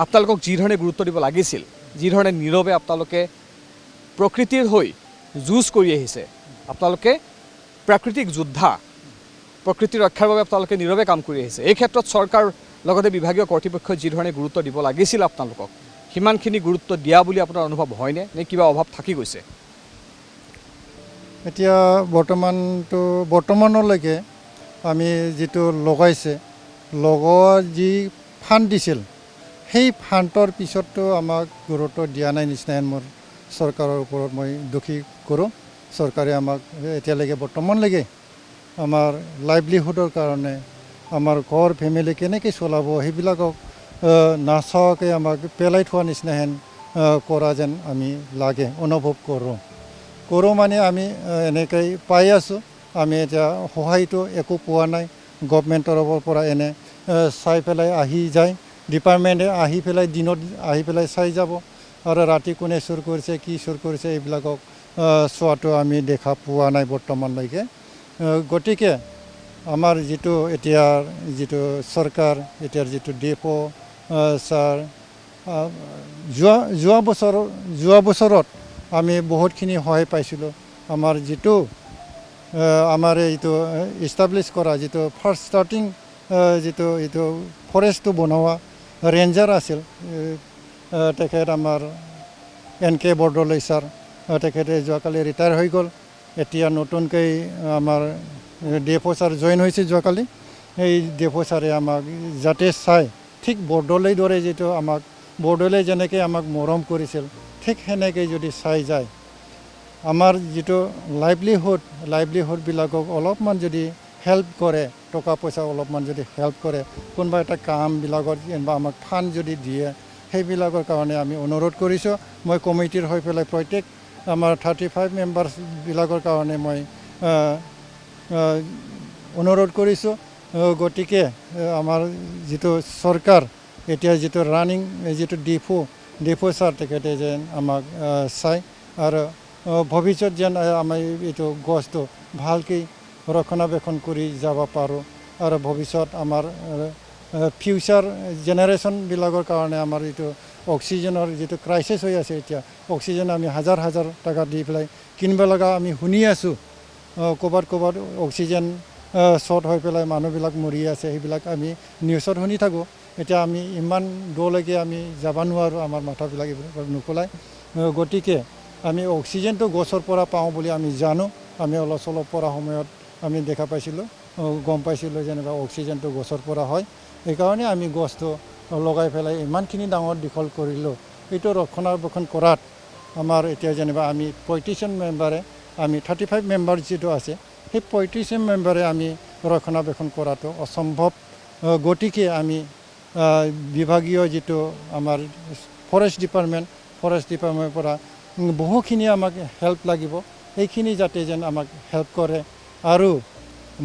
Speaker 1: আপোনালোকক যিধৰণে গুৰুত্ব দিব লাগিছিল, যিধৰণে নীৰৱে আপোনালোকে প্ৰকৃতিৰ হৈ যুঁজ কৰি আহিছে, আপোনালোকে প্ৰাকৃতিক যোদ্ধা, প্ৰকৃতি ৰক্ষাৰ বাবে আপোনালোকে নীৰৱে কাম কৰি আহিছে, এই ক্ষেত্ৰত চৰকাৰ লগতে বিভাগীয় কৰ্তৃপক্ষই যিধৰণে গুৰুত্ব দিব লাগিছিল আপোনালোকক, সিমানখিনি গুৰুত্ব দিয়া বুলি আপোনাৰ অনুভৱ হয়নে, নে কিবা অভাৱ থাকি গৈছে?
Speaker 3: এতিয়া বৰ্তমানলৈকে আমি যিটো লগাইছে, লগোৱা যি ফাণ্ড দিছিল, সেই ফাণ্ডৰ পিছতো আমাক গুৰুত্ব দিয়া নাই নিচিনাই মোৰ চৰকাৰৰ ওপৰত মই দুখী কৰোঁ। চৰকাৰে আমাক এতিয়ালৈকে বৰ্তমানলৈকে আমাৰ লাইভলিহুডৰ কাৰণে, আমাৰ ঘৰ ফেমিলি কেনেকৈ চলাব সেইবিলাকক নাচাৱাকৈ আমাক পেলাই থোৱা নিচিনাহেন কৰা যেন আমি লাগে অনুভৱ কৰোঁ মানে আমি এনেকৈ পাই আছোঁ। আমি এতিয়া সহায়টো একো পোৱা নাই গভমেণ্টৰ পৰা। এনে চাই পেলাই আহি যায়, ডিপাৰ্টমেণ্টে আহি পেলাই দিনত আহি পেলাই চাই যাব, আৰু ৰাতি কোনে চুৰ কৰিছে, কি চুৰ কৰিছে এইবিলাকক চোৱাটো আমি দেখা পোৱা নাই বৰ্তমানলৈকে। গতিকে আমাৰ যিটো এতিয়াৰ যিটো চৰকাৰ, এতিয়াৰ যিটো ডিএফঅ ছাৰ, যোৱা বছৰত আমি বহুতখিনি সহায় পাইছিলোঁ। আমাৰ যিটো আমাৰ এইটো ইষ্টাব্লিছ কৰা যিটো ফাৰ্ষ্ট ষ্টাৰ্টিং যিটো এইটো ফৰেষ্টটো বনোৱা ৰেঞ্জাৰ আছিল তেখেত আমাৰ NK বৰদলৈ ছাৰ, তেখেতে যোৱাকালি ৰিটায়াৰ হৈ গ'ল। এতিয়া নতুনকৈ আমাৰ DFO ছাৰ জইন হৈছে যোৱাকালি। এই DFO ছাৰে আমাক যাতে চাই ঠিক বৰদলৈৰ দৰে যিটো আমাক বৰদলৈ যেনেকৈ আমাক মৰম কৰিছিল ঠিক সেনেকৈ যদি চাই যায় আমাৰ যিটো লাইভলিহুডবিলাকক অলপমান যদি হেল্প কৰে, টকা পইচা অলপমান যদি হেল্প কৰে, কোনোবা এটা কামবিলাকত যেনিবা আমাক ফাণ্ড যদি দিয়ে, সেইবিলাকৰ কাৰণে আমি অনুৰোধ কৰিছোঁ। মই কমিটিৰ হৈ পেলাই প্ৰত্যেক আমাৰ 35 মেম্বাৰ্ছবিলাকৰ কাৰণে মই অনুৰোধ কৰিছোঁ। গতিকে আমাৰ যিটো চৰকাৰ এতিয়া যিটো ৰানিং যিটো ডিফো ছাৰ তেখেতে যেন আমাক চাই আৰু ভৱিষ্যত যেন আমি এইটো গছটো ভালকৈ ৰক্ষণাবেক্ষণ কৰি যাব পাৰোঁ আৰু ভৱিষ্যত আমাৰ ফিউচাৰ জেনেৰেশ্যনবিলাকৰ কাৰণে আমাৰ এইটো অক্সিজেনৰ যিটো ক্ৰাইচিছ হৈ আছে এতিয়া, অক্সিজেন আমি হাজাৰ টকা দি পেলাই কিনিব লগা আমি শুনি আছোঁ। ক'ৰবাত অক্সিজেন শ্বৰ্ট হৈ পেলাই মানুহবিলাক মৰি আছে, সেইবিলাক আমি নিউজত শুনি থাকোঁ। এতিয়া আমি ইমান দূৰলৈকে আমি যাব নোৱাৰোঁ, আমাৰ মাথাবিলাক এইবিলাক নোকোলাই। গতিকে আমি অক্সিজেনটো গছৰ পৰা পাওঁ বুলি আমি জানো। আমি অলপ চলপ পৰা সময়ত আমি দেখা পাইছিলোঁ, গম পাইছিলোঁ যেনিবা অক্সিজেনটো গছৰ পৰা হয়। সেইকাৰণে আমি গছটো লগাই পেলাই ইমানখিনি ডাঙৰ দীঘল কৰিলোঁ। এইটো ৰক্ষণাবেক্ষণ কৰাত আমাৰ এতিয়া যেনিবা আমি 35 মেম্বাৰে আমি 35 মেম্বাৰ যিটো আছে সেই 35 মেম্বাৰে আমি ৰক্ষণাবেক্ষণ কৰাটো অসম্ভৱ। গতিকে আমি বিভাগীয় যিটো আমাৰ ফৰেষ্ট ডিপাৰ্টমেণ্টৰ পৰা বহুখিনি আমাক হেল্প লাগিব, সেইখিনি যাতে যেন আমাক হেল্প কৰে। আৰু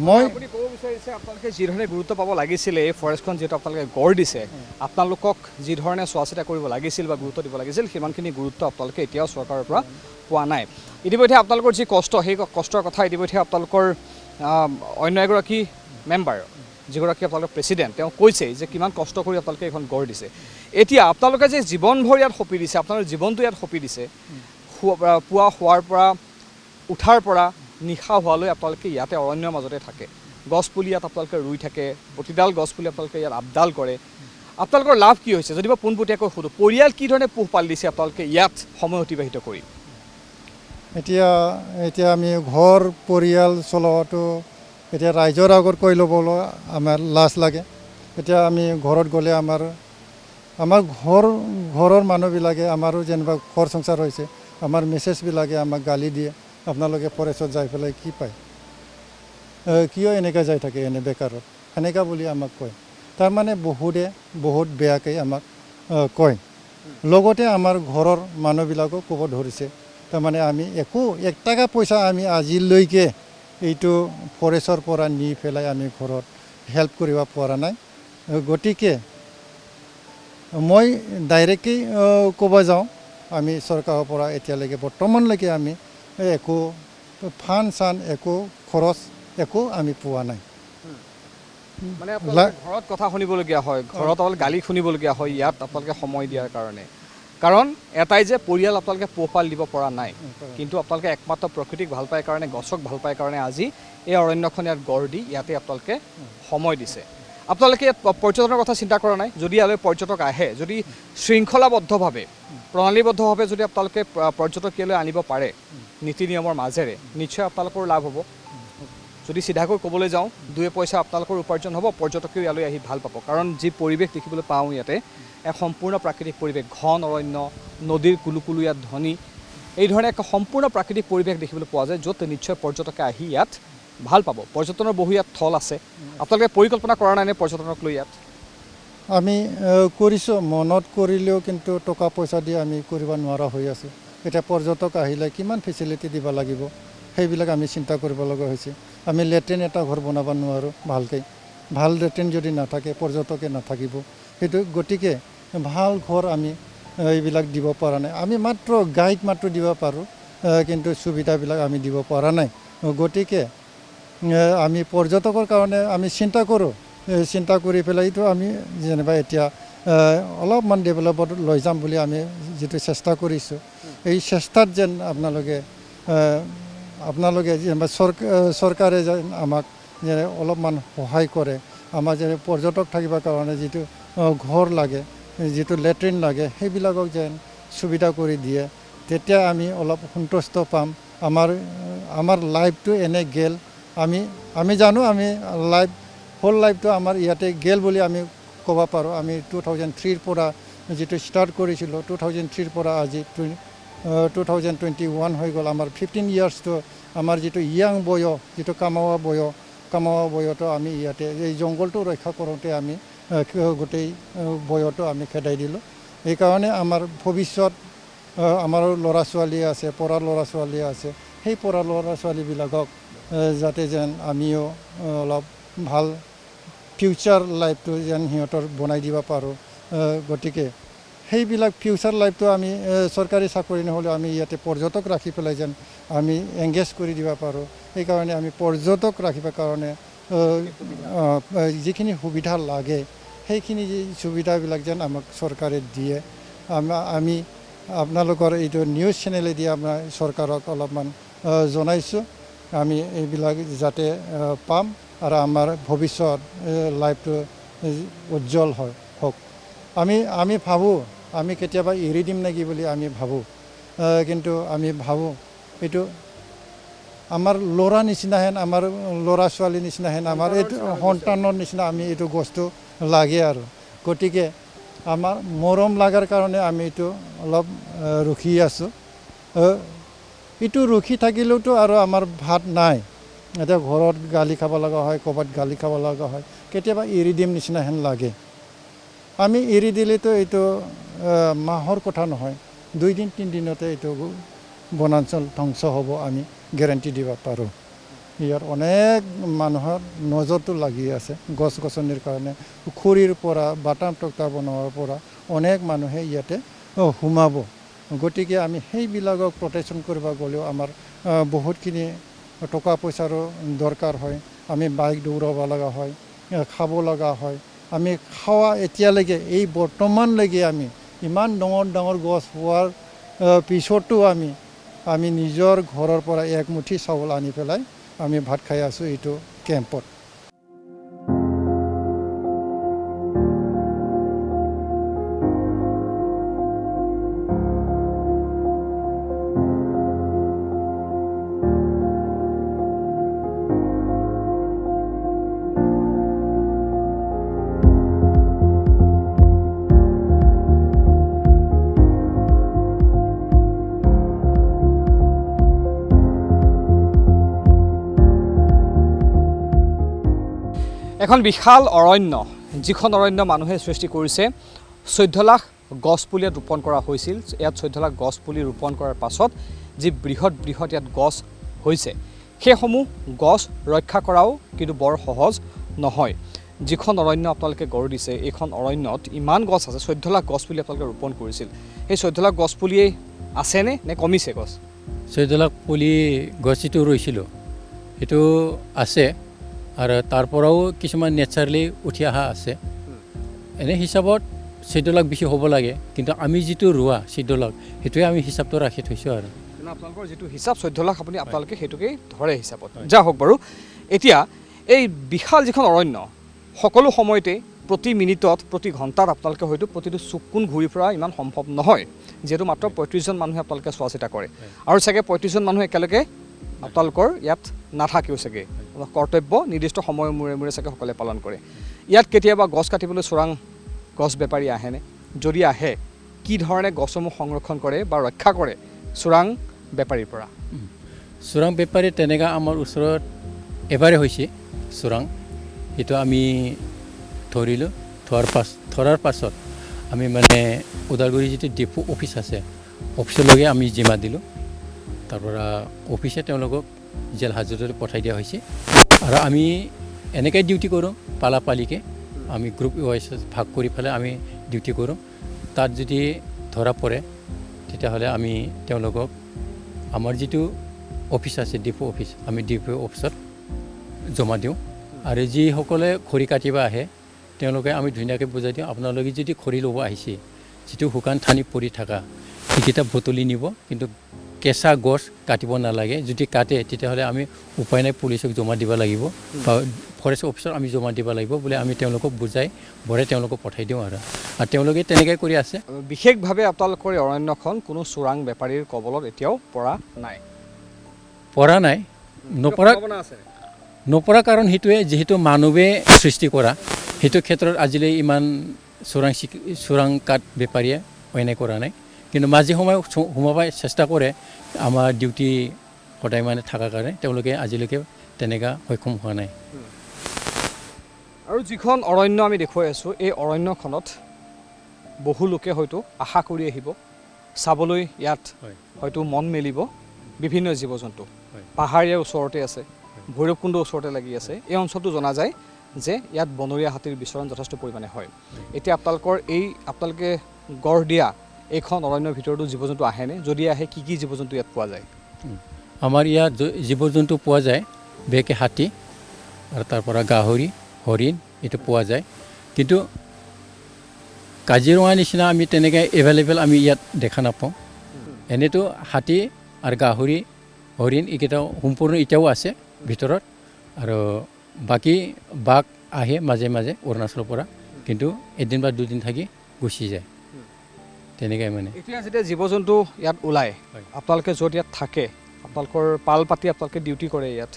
Speaker 3: মই
Speaker 1: আপুনি ক'ব বিচাৰিছে আপোনালোকে যিধৰণে গুৰুত্ব পাব লাগিছিলে এই ফৰেষ্টখন যিহেতু আপোনালোকে গঢ় দিছে, আপোনালোকক যিধৰণে চোৱা চিতা কৰিব লাগিছিল বা গুৰুত্ব দিব লাগিছিল সিমানখিনি গুৰুত্ব আপোনালোকে এতিয়াও চৰকাৰৰ পৰা পোৱা নাই। ইতিমধ্যে আপোনালোকৰ যি কষ্ট, সেই কষ্টৰ কথা ইতিমধ্যে আপোনালোকৰ অন্য এগৰাকী মেম্বাৰ যিগৰাকী আপোনালোকৰ প্ৰেছিডেণ্ট তেওঁ কৈছে যে কিমান কষ্ট কৰি আপোনালোকে এইখন গঢ় দিছে। এতিয়া আপোনালোকে যে জীৱনভৰ ইয়াত সঁপি দিছে, আপোনালোকৰ জীৱনটো ইয়াত সঁপি দিছে, পুৱা শোৱাৰ পৰা উঠাৰ পৰা নিশা হোৱালৈ আপোনালোকে ইয়াতে অৰণ্যৰ মাজতে থাকে, গছপুলি ইয়াত আপোনালোকে ৰুই থাকে, প্ৰতিডাল গছপুলি আপোনালোকে ইয়াত আপডাল কৰে। আপোনালোকৰ লাভ কি হৈছে যদি মই পোনপটীয়াকৈ সোধোঁ, পৰিয়াল কি ধৰণে পোহপাল দিছে আপোনালোকে ইয়াত সময় অতিবাহিত কৰি?
Speaker 3: এতিয়া আমি ঘৰ পৰিয়াল চলোৱাটো এতিয়া ৰাইজৰ আগত কৈ ল'বলৈ আমাৰ লাজ লাগে। এতিয়া আমি ঘৰত গ'লে আমাৰ ঘৰৰ মানুহবিলাকে আমাৰো যেনিবা ঘৰ সংসাৰ হৈছে, আমাৰ মেছেজবিলাকে আমাক গালি দিয়ে, আপোনালোকে ফৰেষ্টত যাই পেলাই কি পায়, কিয় এনেকৈ যাই থাকে এনে বেকাৰত, সেনেকুৱা বুলি আমাক কয়। তাৰমানে বহুত বেয়াকৈ আমাক কয়। লগতে আমাৰ ঘৰৰ মানুহবিলাকো ক'ব ধৰিছে, তাৰমানে আমি একো 1 টকা পইচা আমি আজিলৈকে এইটো ফৰেষ্টৰ পৰা নি পেলাই আমি ঘৰত হেল্প কৰিব পৰা নাই। গতিকে মই ডাইৰেক্টলি ক'ব যাওঁ, আমি চৰকাৰৰ পৰা এতিয়ালৈকে বৰ্তমানলৈকে আমি একো ফাণ্ড একো খৰচ একো আমি পোৱা নাই।
Speaker 1: মানে আপোনালোকে ঘৰত কথা শুনিবলগীয়া হয়, ঘৰত আপোনালোকে গালি শুনিবলগীয়া হয় ইয়াত আপোনালোকে সময় দিয়াৰ কাৰণে। কাৰণ এটাই যে পৰিয়াল আপোনালোকে পোহপাল দিব পৰা নাই, কিন্তু আপোনালোকে একমাত্ৰ প্ৰকৃতিক ভাল পায় কাৰণে, গছক ভাল পায় কাৰণে আজি এই অৰণ্যখন ইয়াত গঢ় দি ইয়াতে আপোনালোকে সময় দিছে। আপোনালোকে ইয়াত পৰ্যটনৰ কথা চিন্তা কৰা নাই? যদি ইয়ালৈ পৰ্যটক আহে, যদি শৃংখলাবদ্ধভাৱে প্ৰণালীবদ্ধভাৱে যদি আপোনালোকে পৰ্যটক ইয়ালৈ আনিব পাৰে নীতি নিয়মৰ মাজেৰে, নিশ্চয় আপোনালোকৰ লাভ হ'ব। যদি চিধাকৈ ক'বলৈ যাওঁ, 2 পইচা আপোনালোকৰ উপাৰ্জন হ'ব, পৰ্যটকেও ইয়ালৈ আহি ভাল পাব। কাৰণ যি পৰিৱেশ দেখিবলৈ পাওঁ ইয়াতে, এক সম্পূৰ্ণ প্ৰাকৃতিক পৰিৱেশ, ঘন অৰণ্য, নদীৰ কুলুকুলু ইয়াত ধ্বনি, এই ধৰণে এক সম্পূৰ্ণ প্ৰাকৃতিক পৰিৱেশ দেখিবলৈ পোৱা যায়, য'ত নিশ্চয় পৰ্যটকে আহি ইয়াত ভাল পাব। পৰ্যটনৰ বহু ইয়াত থল আছে। আপোনালোকে পৰিকল্পনা কৰা নাইনে পৰ্যটনক লৈ ইয়াত?
Speaker 3: আমি কৰিছোঁ, মনত কৰিলেও কিন্তু টকা পইচা দি আমি কৰিব নোৱাৰা হৈ আছোঁ। এতিয়া পৰ্যটক আহিলে কিমান ফেচিলিটি দিব লাগিব, সেইবিলাক আমি চিন্তা কৰিব লগা হৈছে। আমি লেট্ৰিন এটা ঘৰ বনাব নোৱাৰোঁ ভালকৈ, ভাল লেট্ৰিন যদি নাথাকে পৰ্যটকে নাথাকিব। সেইটো গতিকে ভাল ঘৰ আমি এইবিলাক দিব পৰা নাই। আমি গাইড মাত্ৰ দিব পাৰোঁ, কিন্তু সুবিধাবিলাক আমি দিব পৰা নাই। গতিকে আমি পৰ্যটকৰ কাৰণে আমি চিন্তা কৰোঁ, চিন্তা কৰি পেলাইতো আমি যেনিবা এতিয়া অলপমান ডেভেলপত লৈ যাম বুলি আমি যিটো চেষ্টা কৰিছোঁ, এই চেষ্টাত যেন আপোনালোকে যেনিবা চৰকাৰে যেন আমাক যেনে অলপমান সহায় কৰে, আমাৰ যেনে পৰ্যটক থাকিবৰ কাৰণে যিটো ঘৰ লাগে, যিটো লেট্ৰিন লাগে, সেইবিলাকক যেন সুবিধা কৰি দিয়ে। তেতিয়া আমি অলপ সন্তুষ্ট পাম। আমাৰ লাইফটো এনে গেল, আমি জানো আমি হোল লাইফটো আমাৰ ইয়াতে গেল বুলি আমি ক'ব পাৰোঁ। আমি 2003 পৰা যিটো ষ্টাৰ্ট কৰিছিলোঁ, 2003 পৰা আজি 2021 হৈ গ'ল। আমাৰ 15 ইয়াৰ্ছটো আমাৰ যিটো য়াং বয়স, যিটো কামাৱা বয়সটো আমি ইয়াতে এই জংঘলটো ৰক্ষা কৰোঁতে আমি গোটেই বয়সটো আমি খেদাই দিলোঁ। সেইকাৰণে আমাৰ ভৱিষ্যত আমাৰ ল'ৰা ছোৱালী আছে, পঢ়া ল'ৰা ছোৱালী আছে, সেই পঢ়া ল'ৰা ছোৱালীবিলাকক যাতে যেন আমিও অলপ ভাল ফিউচাৰ লাইফটো যেন সিহঁতৰ বনাই দিব পাৰোঁ। গতিকে সেইবিলাক ফিউচাৰ লাইফটো আমি চৰকাৰী চাকৰি নহ'লেও আমি ইয়াতে পৰ্যটক ৰাখি পেলাই যেন আমি এংগেজ কৰি দিব পাৰোঁ। সেইকাৰণে আমি পৰ্যটক ৰাখিবৰ কাৰণে যিখিনি সুবিধা লাগে সেইখিনি সুবিধাবিলাক যেন আমাক চৰকাৰে দিয়ে। আমি আপোনালোকৰ এইটো নিউজ চেনেলেদি আমাৰ চৰকাৰক অলপমান জনাইছোঁ, আমি এইবিলাক যাতে পাম আৰু আমাৰ ভৱিষ্যত লাইফটো উজ্জ্বল হওক। আমি ভাবোঁ আমি কেতিয়াবা এৰি দিম নেকি বুলি আমি ভাবোঁ, কিন্তু আমি ভাবোঁ এইটো আমাৰ ল'ৰা নিচিনাহেন, আমাৰ ল'ৰা ছোৱালী নিচিনাহেন, আমাৰ এইটো সন্তানৰ নিচিনা আমি এইটো বস্তু লাগে আৰু। গতিকে আমাৰ মৰম লগাৰ কাৰণে আমি এইটো অলপ ৰখি আছোঁ। এইটো ৰখি থাকিলেওতো আৰু আমাৰ ভাত নাই। এতিয়া ঘৰত গালি খাব লগা হয়, ক'ৰবাত গালি খাব লগা হয়, কেতিয়াবা এৰি দিম নিচিনাহেন লাগে। আমি এৰি দিলেতো এইটো মাহৰ কথা নহয়, 2 দিন 3 দিনতে এইটো বনাঞ্চল ধ্বংস হ'ব, আমি গেৰাণ্টি দিব পাৰোঁ। ইয়াত অনেক মানুহৰ নজৰটো লাগি আছে গছ গছনিৰ কাৰণে। খৰিৰ পৰা বাটাম টক্টা বনোৱাৰ পৰা অনেক মানুহে ইয়াতে সোমাব। গতিকে আমি সেইবিলাকক প্ৰটেকশ্যন কৰিব গ'লেও আমাৰ বহুতখিনি টকা পইচাৰো দৰকাৰ হয়। আমি বাইক দৌৰাব লগা হয়, খাব লগা হয়। আমি খোৱা এতিয়ালৈকে এই বৰ্তমানলৈকে আমি ইমান ডাঙৰ গছ হোৱাৰ পিছতো আমি নিজৰ ঘৰৰ পৰা একমুঠি চাউল আনি পেলাই আমি ভাত খাই আছোঁ এইটো কেম্পত।
Speaker 1: এখন বিশাল অৰণ্য, যিখন অৰণ্য মানুহে সৃষ্টি কৰিছে। 14 লাখ গছ পুলি ইয়াত ৰোপণ কৰা হৈছিল। ইয়াত 14 লাখ গছ পুলি ৰোপণ কৰাৰ পাছত যি বৃহৎ ইয়াত গছ হৈছে, সেইসমূহ গছ ৰক্ষা কৰাও কিন্তু বৰ সহজ নহয়। যিখন অৰণ্য আপোনালোকে গঢ় দিছে, এইখন অৰণ্যত ইমান গছ আছে, 14 লাখ গছ পুলি আপোনালোকে ৰোপণ কৰিছিল। সেই 14 লাখ গছ পুলিয়েই আছেনে নে কমিছে গছ?
Speaker 2: 14 লাখ পুলি গছ যিটো ৰুইছিলোঁ সেইটো আছে, আৰু তাৰ পৰাও কিছুমান নেচাৰেলি উঠি অহা আছে। এনে হিচাপত 14 লাখ বেছি হ'ব লাগে, কিন্তু আমি যিটো ৰোৱা 14 লাখ সেইটোৱে আমি হিচাপটো ৰাখি থৈছোঁ। আৰু
Speaker 1: আপোনালোকৰ যিটো হিচাপ 14 লাখ আপোনালোকে সেইটোকেই ধৰে হিচাপত। যা হওক বাৰু। এতিয়া এই বিশাল যিখন অৰণ্য, সকলো সময়তে প্ৰতি মিনিটত প্ৰতি ঘণ্টাত আপোনালোকে হয়তো প্ৰতিটো চুককোণ ঘূৰি ফুৰা ইমান সম্ভৱ নহয়, যিহেতু মাত্ৰ 35জন মানুহে আপোনালোকে চোৱা চিতা কৰে। আৰু চাগে 35জন মানুহ একেলগে আপোনালোকৰ ইয়াত নাথাকেও চাগে। কৰ্তব্য নিৰ্দিষ্ট সময়ৰ মূৰে চাগে সকলোৱে পালন কৰে। ইয়াত কেতিয়াবা গছ কাটিবলৈ চোৰাং গছ বেপাৰী আহেনে? যদি আহে, কি ধৰণে গছসমূহ সংৰক্ষণ কৰে বা ৰক্ষা কৰে চোৰাং বেপাৰীৰ পৰা?
Speaker 2: চোৰাং বেপাৰী তেনেকৈ আমাৰ ওচৰত এবাৰে হৈছে চোৰাং। সেইটো আমি ধৰিলোঁ। ধৰাৰ পাছত আমি মানে ওদালগুৰি যিটো ডিপু অফিচ আছে, অফিচলৈকে আমি জিমা দিলোঁ। তাৰপৰা অফিচে তেওঁলোকক জেল হাজতলৈ পঠাই দিয়া হৈছে। আৰু আমি এনেকৈ ডিউটি কৰোঁ, পালাপালিকৈ আমি গ্ৰুপ ৱাইজ ভাগ কৰি পেলাই আমি ডিউটি কৰোঁ। তাত যদি ধৰা পৰে তেতিয়াহ'লে আমি তেওঁলোকক আমাৰ যিটো অফিচ আছে ডিপু অফিচ, আমি ডিপু অফিচত জমা দিওঁ। আৰু যিসকলে খৰি কাটিব আহে তেওঁলোকে আমি ধুনীয়াকৈ বুজাই দিওঁ, আপোনালোকে যদি খৰি ল'ব আহিছে, যিটো শুকান ঠানি পৰি থকা সেইকেইটা বুটলি নিব, কিন্তু কেঁচা গছ কাটিব নালাগে, যদি কাটে তেতিয়াহ'লে আমি উপায় নাই পুলিচক জমা দিব লাগিব বা ফৰেষ্ট অফিচত আমি জমা দিব লাগিব বুলি আমি তেওঁলোকক বুজাই বঢ়াই তেওঁলোকক পঠাই দিওঁ আৰু তেওঁলোকে তেনেকৈ কৰি আছে।
Speaker 1: বিশেষভাৱে আপোনালোকৰ এই অৰণ্যখন কোনো চোৰাং বেপাৰীৰ কবলত এতিয়াও পৰা নাই?
Speaker 2: পৰা নাই, নপৰা কাৰণ সেইটোৱে যিহেতু মানুহে সৃষ্টি কৰা, সেইটো ক্ষেত্ৰত আজিলৈ ইমান চোৰাং কাঠ বেপাৰীয়ে অন্যায় কৰা নাই। কিন্তু মাজে সময়ে সোমাব চেষ্টা কৰে, আমাৰ ডিউটি সদায় মানে থকাৰ কাৰণে তেওঁলোকে আজিলৈকে তেনেকুৱা সক্ষম হোৱা নাই।
Speaker 1: আৰু যিখন অৰণ্য আমি দেখুৱাই আছোঁ, এই অৰণ্যখনত বহু লোকে হয়তো আশা কৰি আহিব, চাবলৈ ইয়াত হয়তো মন মেলিব বিভিন্ন জীৱ জন্তু। পাহাৰীয়া ওচৰতে আছে, ভৈৰৱকুণ্ড ওচৰতে লাগি আছে। এই অঞ্চলটো জনা যায় যে ইয়াত বনৰীয়া হাতীৰ বিচৰণ যথেষ্ট পৰিমাণে হয়। এতিয়া আপোনালোকে গঢ় দিয়া এইখন অৰণ্যৰ ভিতৰতো জীৱ জন্তু আহেনে? যদি আহে কি কি জীৱ জন্তু ইয়াত পোৱা যায়?
Speaker 2: আমাৰ ইয়াত জীৱ জন্তু পোৱা যায়, বিশেষকৈ হাতী আৰু তাৰপৰা গাহৰি, হৰিণ এইটো পোৱা যায়। কিন্তু কাজিৰঙা নিচিনা আমি তেনেকৈ এভেইলেবল আমি ইয়াত দেখা নাপাওঁ। এনেতো হাতী আৰু গাহৰি, হৰিণ এইকেইটাও সম্পূৰ্ণ এতিয়াও আছে ভিতৰত, আৰু বাকী বাঘ আহে মাজে মাজে অৰুণাচলৰ পৰা, কিন্তু এদিন বা দুদিন থাকি গুচি যায় তেনেকৈ মানে।
Speaker 1: এতিয়া যেতিয়া জীৱ জন্তু ইয়াত ওলায়, আপোনালোকে য'ত ইয়াত থাকে, আপোনালোকৰ পাল পাতি আপোনালোকে ডিউটি কৰে ইয়াত,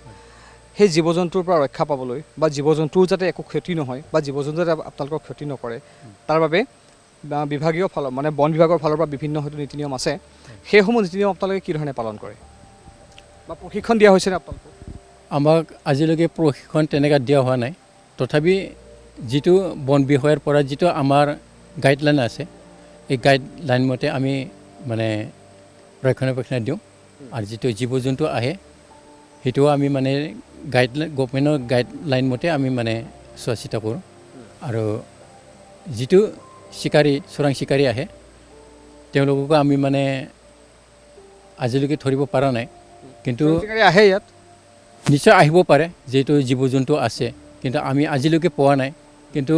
Speaker 1: সেই জীৱ জন্তুৰ পৰা ৰক্ষা পাবলৈ বা জীৱ জন্তুৰ যাতে একো ক্ষতি নহয় বা জীৱ জন্তুৱে যাতে আপোনালোকৰ ক্ষতি নকৰে, তাৰ বাবে বিভাগীয় ফালৰ মানে বন বিভাগৰ ফালৰ পৰা বিভিন্ন হয়তো নীতি নিয়ম আছে। সেইসমূহ নীতি নিয়ম আপোনালোকে কি ধৰণে পালন কৰে বা প্ৰশিক্ষণ দিয়া হৈছেনে আপোনালোকক?
Speaker 2: আমাক আজিলৈকে প্ৰশিক্ষণ তেনেকৈ দিয়া হোৱা নাই। তথাপি যিটো বন বিষয়াৰ পৰা যিটো আমাৰ গাইডলাইন আছে, এই গাইডলাইন মতে আমি মানে ৰক্ষণাবেক্ষণ দিওঁ। আৰু যিটো জীৱ জন্তু আহে সেইটোও আমি মানে গভমেণ্টৰ গাইডলাইন মতে আমি মানে চোৱা চিতা কৰোঁ। আৰু যিটো চোৰাং চিকাৰী আহে তেওঁলোককো আমি মানে আজিলৈকে ধৰিব পৰা নাই, কিন্তু
Speaker 1: আহে ইয়াত
Speaker 2: নিশ্চয় আহিব পাৰে, যিহেতু জীৱ জন্তু আছে, কিন্তু আমি আজিলৈকে পোৱা নাই। কিন্তু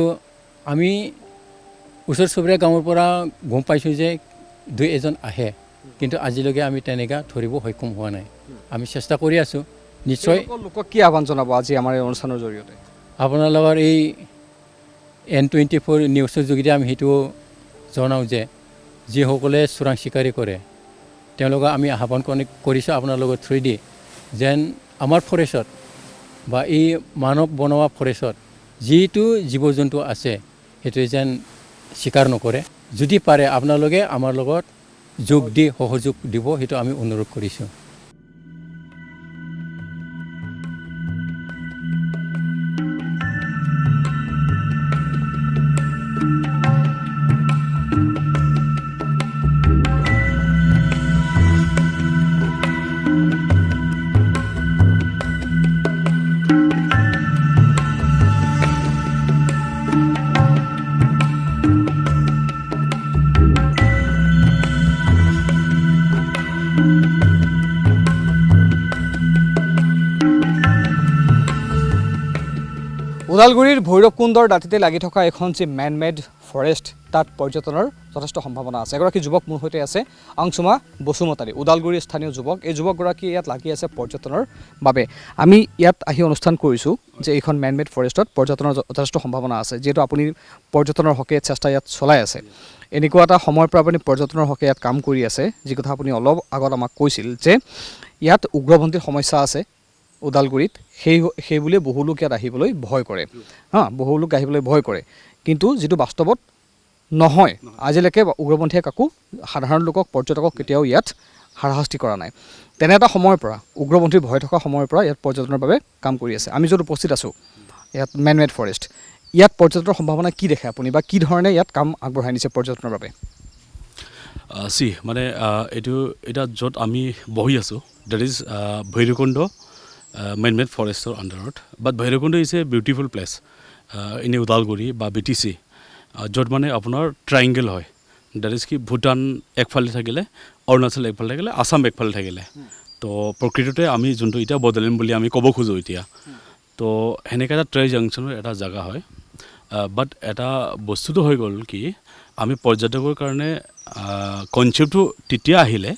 Speaker 2: আমি ওচৰ চুবুৰীয়া গাঁৱৰ পৰা গম পাইছোঁ যে দুই এজন আহে, কিন্তু আজিলৈকে আমি তেনেকৈ ধৰিব সক্ষম হোৱা নাই। আমি চেষ্টা কৰি আছোঁ। নিশ্চয়
Speaker 1: লোকক কি আহ্বান জনাব আজি আমাৰ এই অনুষ্ঠানৰ জৰিয়তে?
Speaker 2: আপোনালোকৰ এই N24 নিউজৰ যোগেদি আমি সেইটো জনাওঁ যে যিসকলে চোৰাং চিকাৰী কৰে তেওঁলোকক আমি আহ্বান কৰিছোঁ আপোনালোকৰ থ্ৰুদি, যেন আমাৰ ফৰেষ্টত বা এই মানৱ বনোৱা ফৰেষ্টত যিটো জীৱ জন্তু আছে সেইটোৱে যেন স্বীকাৰ নকৰে। যদি পাৰে আপোনালোকে আমাৰ লগত যোগ দি সহযোগ দিব, সেইটো আমি অনুৰোধ কৰিছোঁ।
Speaker 1: ওদালগুৰিৰ ভৈৰৱকুণ্ডৰ দাঁতিতে লাগি থকা এখন যি মেন মেড ফৰেষ্ট, তাত পৰ্যটনৰ যথেষ্ট সম্ভাৱনা আছে। এগৰাকী যুৱক মোৰ সৈতে আছে, অংশুমা বসুমতাৰী, ওদালগুৰিৰ স্থানীয় যুৱক। এই যুৱকগৰাকী ইয়াত লাগি আছে পৰ্যটনৰ বাবে। আমি ইয়াত আহি অনুষ্ঠান কৰিছোঁ যে এইখন মেন মেড ফৰেষ্টত পৰ্যটনৰ যথেষ্ট সম্ভাৱনা আছে, যিহেতু আপুনি পৰ্যটনৰ হকে চেষ্টা ইয়াত চলাই আছে। এনেকুৱা এটা সময়ৰ পৰা আপুনি পৰ্যটনৰ হকে ইয়াত কাম কৰি আছে, যি কথা আপুনি অলপ আগত আমাক কৈছিল যে ইয়াত উগ্ৰপন্থীৰ সমস্যা আছে ওদালগুৰিত, সেই বুলিয়ে বহু লোক ইয়াত আহিবলৈ ভয় কৰে। বহু লোক আহিবলৈ ভয় কৰে, কিন্তু যিটো বাস্তৱত নহয়। আজিলৈকে উগ্ৰপন্থীয়ে কাকো, সাধাৰণ লোকক, পৰ্যটকক কেতিয়াও ইয়াত হাৰাশাস্তি কৰা নাই। তেনে এটা সময়ৰ পৰা, উগ্ৰপন্থীৰ ভয় থকা সময়ৰ পৰা ইয়াত পৰ্যটনৰ বাবে কাম কৰি আছে। আমি য'ত উপস্থিত আছোঁ ইয়াত মেন মেড ফৰেষ্ট, ইয়াত পৰ্যটনৰ সম্ভাৱনা কি দেখে আপুনি বা কি ধৰণে ইয়াত কাম আগবঢ়াই নিছে পৰ্যটনৰ বাবে?
Speaker 4: মানে এইটো এতিয়া য'ত আমি বহি আছোঁ, that is Bhairabkunda man made ফৰেষ্টৰ আণ্ডাৰত। But Bhairabkunda is a beautiful place in Udalguri বা BTC, য'ত মানে আপোনাৰ ট্ৰাইংগেল হয়। ডেট ইজ কি ভূটান একফালে থাকিলে, অৰুণাচল একফালে থাকিলে, আছাম একফালে থাকিলে। তো প্ৰকৃততে আমি যোনটো এতিয়া বদলিম বুলি আমি ক'ব খোজোঁ এতিয়া, তো সেনেকৈ এটা ট্ৰাই জাংচনৰ এটা জেগা হয়। বাট এটা বস্তুটো হৈ গ'ল কি, আমি পৰ্যটকৰ কাৰণে কনচেপ্টটো তেতিয়া আহিলে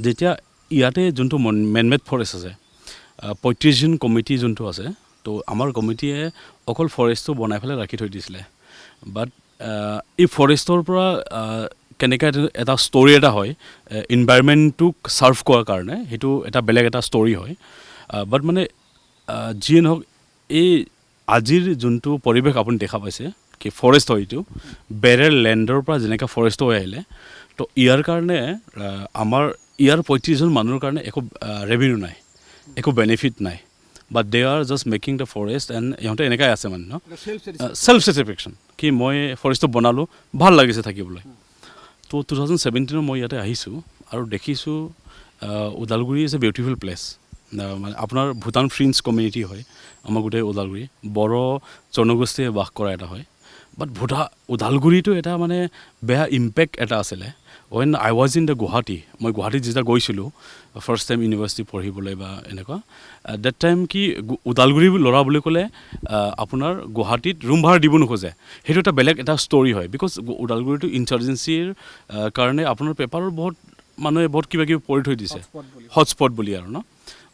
Speaker 4: যেতিয়া ইয়াতে যোনটো মেনমেড ফৰেষ্ট আছে 35জন কমিটি যোনটো আছে তো আমাৰ কমিটিয়ে অকল ফৰেষ্টটো বনাই পেলাই ৰাখি থৈ দিছিলে বাট এই ফৰেষ্টৰ পৰা কেনেকৈ এটা ষ্টৰি এটা হয় ইনভাইৰমেণ্টটোক ছাৰ্ভ কৰাৰ কাৰণে সেইটো এটা বেলেগ এটা ষ্টৰি হয় বাট মানে যিয়ে নহওক এই আজিৰ যোনটো পৰিৱেশ আপুনি দেখা পাইছে কি ফৰেষ্ট হয় এইটো বেৰেল লেণ্ডৰ পৰা যেনেকৈ ফৰেষ্ট হৈ আহিলে তো ইয়াৰ কাৰণে আমাৰ ইয়াৰ 35জন মানুহৰ কাৰণে একো ৰেভিনিউ নাই একো বেনিফিট নাই but they R just making the forest and ইহঁতে এনেকৈ আছে মানে ন চেল্ফ ছেটিছফেকশ্যন কি মই ফৰেষ্টটো বনালোঁ ভাল লাগিছে থাকিবলৈ তো 2017 মই ইয়াতে আহিছোঁ আৰু দেখিছোঁ Udalguri is a beautiful place মানে আপোনাৰ ভূটান ফ্ৰেঞ্চ কমিউনিটি হয় আমাৰ গোটেই ওদালগুৰি বড়ো জনগোষ্ঠীয়ে বাস কৰা এটা হয় বাট ওদালগুৰিটো এটা মানে বেয়া ইম্পেক্ট এটা আছিলে when I was in the Guwahati মই গুৱাহাটীত যেতিয়া গৈছিলোঁ ফাৰ্ষ্ট টাইম ইউনিভাৰ্চিটি পঢ়িবলৈ বা এনেকুৱা ডেট টাইম কি ওদালগুৰি ল'ৰা বুলি ক'লে আপোনাৰ গুৱাহাটীত ৰুম ভাড়া দিব নোখোজে সেইটো এটা বেলেগ এটা ষ্টৰি হয় বিকজ ওদালগুৰিটো ইনচাৰ্জেঞ্চিৰ কাৰণে আপোনাৰ পেপাৰৰ বহুত মানুহে বহুত কিবা কিবি পঢ়ি থৈ দিছে হটস্পট বুলি আৰু ন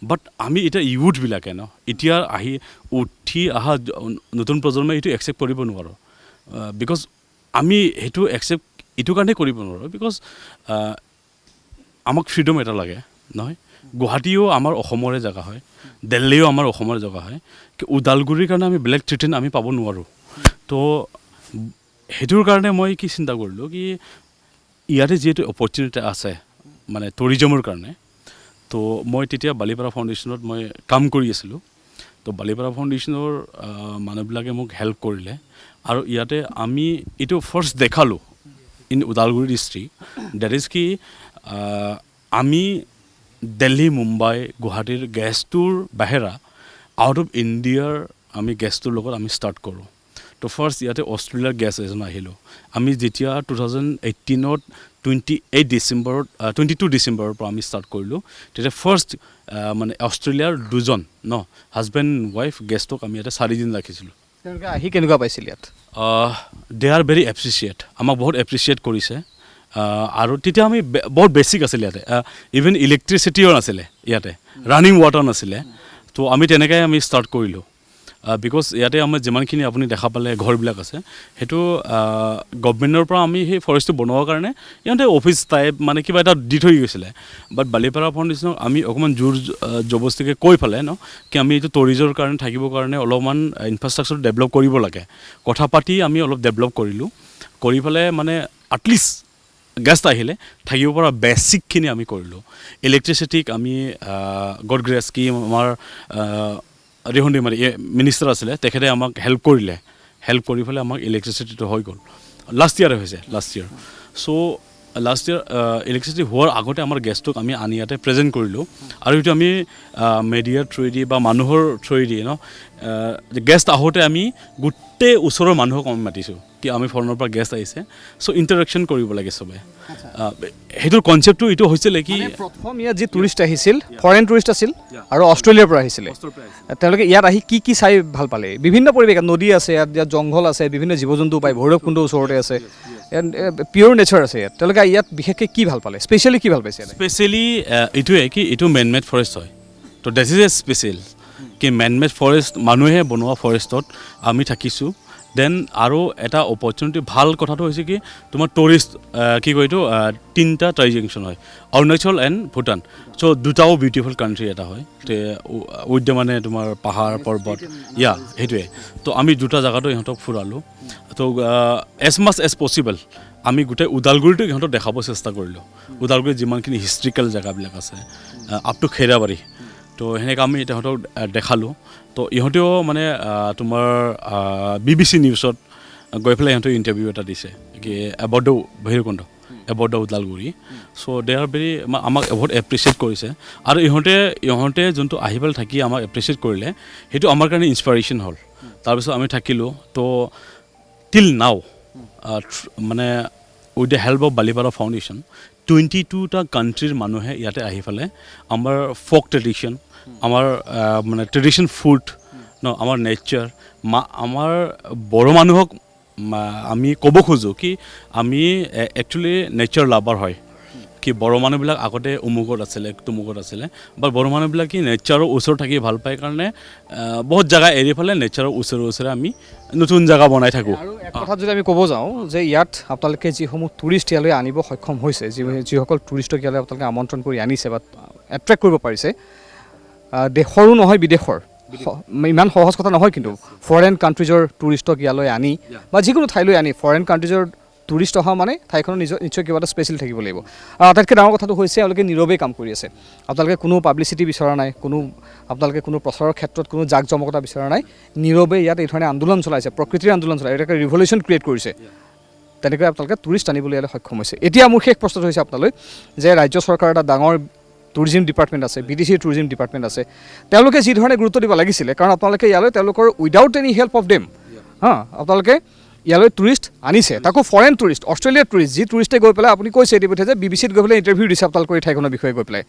Speaker 4: বাট আমি এতিয়া ইউথবিলাকে ন এতিয়া আহি উঠি অহা নতুন প্ৰজন্মই এইটো একচেপ্ট কৰিব নোৱাৰোঁ বিকজ আমি সেইটো একচেপ্ট এইটো কাৰণে কৰিব নোৱাৰোঁ বিকজ আমাক ফ্ৰীডম এটা লাগে নহয় গুৱাহাটীও আমাৰ অসমৰে জেগা হয় দিল্লীও আমাৰ অসমৰ জেগা হয় কি ওদালগুৰিৰ কাৰণে আমি বেলেগ ট্ৰিটমেণ্ট আমি পাব নোৱাৰোঁ তো সেইটোৰ কাৰণে মই কি চিন্তা কৰিলোঁ কি ইয়াতে যিহেতু অপৰচুনিটি আছে মানে টুৰিজমৰ কাৰণে তো মই তেতিয়া বালিপাৰা ফাউণ্ডেশ্যনত মই কাম কৰি আছিলোঁ তো বালিপাৰা ফাউণ্ডেশ্যনৰ মানুহবিলাকে মোক হেল্প কৰিলে আৰু ইয়াতে আমি এইটো ফাৰ্ষ্ট দেখালোঁ in Udalguri district that is কি আমি দিল্লী মুম্বাই গুৱাহাটীৰ গেছটোৰ বাহিৰা আউট অফ ইণ্ডিয়াৰ আমি গেছটোৰ লগত আমি ষ্টাৰ্ট কৰোঁ তো ফাৰ্ষ্ট ইয়াতে অষ্ট্ৰেলিয়াৰ গেছ এজন আহিলোঁ আমি যেতিয়া 2018ত 22 ডিচেম্বৰৰ পৰা আমি ষ্টাৰ্ট কৰিলোঁ তেতিয়া ফাৰ্ষ্ট মানে অষ্ট্ৰেলিয়াৰ দুজন ন হাজবেণ্ড ৱাইফ গেষ্টক আমি ইয়াতে 4 দিন ৰাখিছিলোঁ
Speaker 1: তেওঁলোকে আহি কেনেকুৱা পাইছিল ইয়াত
Speaker 4: দে আৰ ভেৰি এপ্ৰিচিয়েট আমাক বহুত এপ্ৰিচিয়েট কৰিছে আৰু তেতিয়া আমি বহুত বেছিক আছিলে ইয়াতে ইভেন ইলেক্ট্ৰিচিটিও নাছিলে ইয়াতে ৰানিং ৱাটাৰ নাছিলে তো আমি তেনেকৈ আমি ষ্টাৰ্ট কৰিলোঁ বিকজ ইয়াতে আমাৰ যিমানখিনি আপুনি দেখা পালে ঘৰবিলাক আছে সেইটো গভমেণ্টৰ পৰা আমি সেই ফৰেষ্টটো বনোৱাৰ কাৰণে ইহঁতে অফিচ টাইপ মানে কিবা এটা দি থৈ গৈছিলে বাট বালিপাৰা ফাউণ্ডেশ্যনক আমি অকণমান জোৰ জবস্তিকে কৈ পেলাই ন কি আমি এইটো টুৰিজৰ কাৰণে থাকিবৰ কাৰণে অলপমান ইনফ্ৰাষ্ট্ৰাকচাৰ ডেভেলপ কৰিব লাগে কথা পাতি আমি অলপ ডেভেলপ কৰিলোঁ কৰি পেলাই মানে এটলিষ্ট গেষ্ট আহিলে থাকিব পৰা বেছিকখিনি আমি কৰিলোঁ ইলেক্ট্ৰিচিটিক আমি গড গ্ৰেছ কি আমাৰ ৰিহণ্ডি মানে মিনিষ্টাৰ আছিলে তেখেতে আমাক হেল্প কৰিলে হেল্প কৰি পেলাই আমাক ইলেক্ট্ৰিচিটিটো হৈ গ'ল লাষ্ট ইয়েৰ হৈছে লাষ্ট ইয়েৰ চ' লাষ্ট ইয়েৰ ইলেক্ট্ৰিচিটি হোৱাৰ আগতে আমাৰ গেছটোক আমি আনি ইয়াতে প্ৰেজেণ্ট কৰিলোঁ আৰু এইটো আমি মেডিয়াৰ থ্ৰুৱেদি বা মানুহৰ থ্ৰুৱেদি ন গেষ্ট আহোঁতে আমি গোটেই ওচৰৰ মানুহক আমি মাতিছোঁ কি আমি ফৰেনৰ পৰা গেষ্ট আহিছে চ' ইণ্টাৰেকশ্যন কৰিব লাগে চবে সেইটোৰ কনচেপ্টটো এইটো হৈছিলে কি
Speaker 1: প্ৰথম ইয়াত যি টুৰিষ্ট আহিছিল ফৰেন টুৰিষ্ট আছিল আৰু অষ্ট্ৰেলিয়াৰ পৰা আহিছিলে তেওঁলোকে ইয়াত আহি কি চাই ভাল পালে বিভিন্ন পৰিৱেশ নদী আছে ইয়াত জংঘল আছে বিভিন্ন জীৱ জন্তু পায় ভৈৰৱকুণ্ড ওচৰতে আছে পিয়'ৰ নেচাৰ আছে ইয়াত তেওঁলোকে ইয়াত বিশেষকৈ কি ভাল পালে স্পেচিয়েলি কি ভাল পাইছে
Speaker 4: স্পেচিয়েলি এইটোৱে কি এইটো মেনমেড ফৰেষ্ট হয় তো ডেট ইজ এ স্পেচিয়েল কি মেনমেড ফৰেষ্ট মানুহে বনোৱা ফৰেষ্টত আমি থাকিছোঁ দেন আৰু এটা অপৰচুনিটি ভাল কথাটো হৈছে কি তোমাৰ টুৰিষ্ট কি কয় এইটো 3টা ট্ৰাইজেকশ্যন হয় অৰুণাচল এণ্ড ভূটান চ' দুটাও বিউটিফুল কাণ্ট্ৰি এটা হয় উইথ দ্য মানে তোমাৰ পাহাৰ পৰ্বত সেইটোৱে তো আমি দুটা জেগাতো ইহঁতক ফুৰালোঁ তো এজ মাছ এজ পচিবল আমি গোটেই ওদালগুৰিটো ইহঁতক দেখাব চেষ্টা কৰিলোঁ ওদালগুৰিত যিমানখিনি হিষ্ট্ৰিকেল জেগাবিলাক আছে আপ টু খেৰাবাৰী তো সেনেকৈ আমি তাহাঁতক দেখালোঁ তো ইহঁতেও মানে তোমাৰ BBC নিউজত গৈ পেলাই ইহঁতে ইণ্টাৰভিউ এটা দিছে কি about the Bhairabkunda about the Udalguri so' they are very আমাক বহুত এপ্ৰিচিয়েট কৰিছে আৰু ইহঁতে যোনটো আহি পেলাই থাকি আমাক এপ্ৰিচিয়েট কৰিলে সেইটো আমাৰ কাৰণে ইনস্পাইৰেশ্যন হ'ল তাৰপিছত আমি থাকিলোঁ তো টিল নাও মানে with the help of Balipara foundation 22টা কাণ্ট্ৰিৰ মানুহে ইয়াতে আহি পেলাই আমাৰ ফ'ক ট্ৰেডিশ্যন আমাৰ মানে ট্ৰেডিশ্যন ফুড ন আমাৰ নেচাৰ আমাৰ বড়ো মানুহক আমি ক'ব খোজোঁ কি আমি একচুৱেলি নেচাৰ লাভাৰ হয় কি বড়ো মানুহবিলাক আগতে অমুকত আছিলে তুমুকত আছিলে বাট বড়ো মানুহবিলাক কি নেচাৰৰ ওচৰত থাকি ভাল পায় কাৰণে বহুত জেগা এৰি পেলাই নেচাৰৰ ওচৰে আমি নতুন জেগা বনাই থাকোঁ
Speaker 1: আৰু এক কথাত যদি আমি ক'ব যাওঁ যে ইয়াত আপোনালোকে যিসমূহ টুৰিষ্ট ইয়ালৈ আনিব সক্ষম হৈছে যিসকল টুৰিষ্টক ইয়ালৈ আপোনালোকে আমন্ত্ৰণ কৰি আনিছে বা এট্ৰেক্ট কৰিব পাৰিছে দেশৰো নহয় বিদেশৰ ইমান সহজ কথা নহয় কিন্তু ফৰেইন কাণ্ট্ৰিজৰ টুৰিষ্টক ইয়ালৈ আনি বা যিকোনো ঠাইলৈ আনি ফৰেইন কাণ্ট্ৰিজৰ টুৰিষ্ট অহা মানে ঠাইখনৰ নিশ্চয় কিবা এটা স্পেচিয়েল থাকিব লাগিব আৰু আটাইতকৈ ডাঙৰ কথাটো হৈছে এওঁলোকে নীৰৱেই কাম কৰি আছে আপোনালোকে কোনো পাব্লিচিটি বিচৰা নাই আপোনালোকে কোনো প্ৰচাৰৰ ক্ষেত্ৰত কোনো জাক জমকতা বিচৰা নাই নীৰৱে ইয়াত এই ধৰণে আন্দোলন চলাইছে প্ৰকৃতিৰ আন্দোলন চলাইছে এটা ৰিভলিউশ্যন ক্ৰিয়েট কৰিছে তেনেকৈ আপোনালোকে টুৰিষ্ট আনিবলৈ ইয়ালৈ সক্ষম হৈছে এতিয়া মোৰ শেষ প্ৰশ্নটো হৈছে আপোনালৈ যে ৰাজ্য চৰকাৰৰ এটা ডাঙৰ টুৰিজিম ডিপাৰ্টমেণ্ট আছে BTCৰ টুৰিজিম ডিপাৰ্টমেণ্ট আছে তেওঁলোকে যি ধৰণে গুৰুত্ব দিব লাগিছিলে কাৰণ আপোনালোকে ইয়ালৈ তেওঁলোকৰ without any help of them আপোনালোকে ইয়ালৈ টুৰিষ্ট আনিছে তাকো ফৰেইন টুৰিষ্ট অষ্ট্ৰেলিয়াৰ টুৰিষ্ট যি টুৰিষ্টে গৈ পেলাই আপুনি কৈছে ইতিমধ্যে যে BBCত গৈ পেলাই ইণ্টাৰভিউ দিছে আপোনালোকৰ এই ঠাইখনৰ বিষয়ে গৈ পেলাই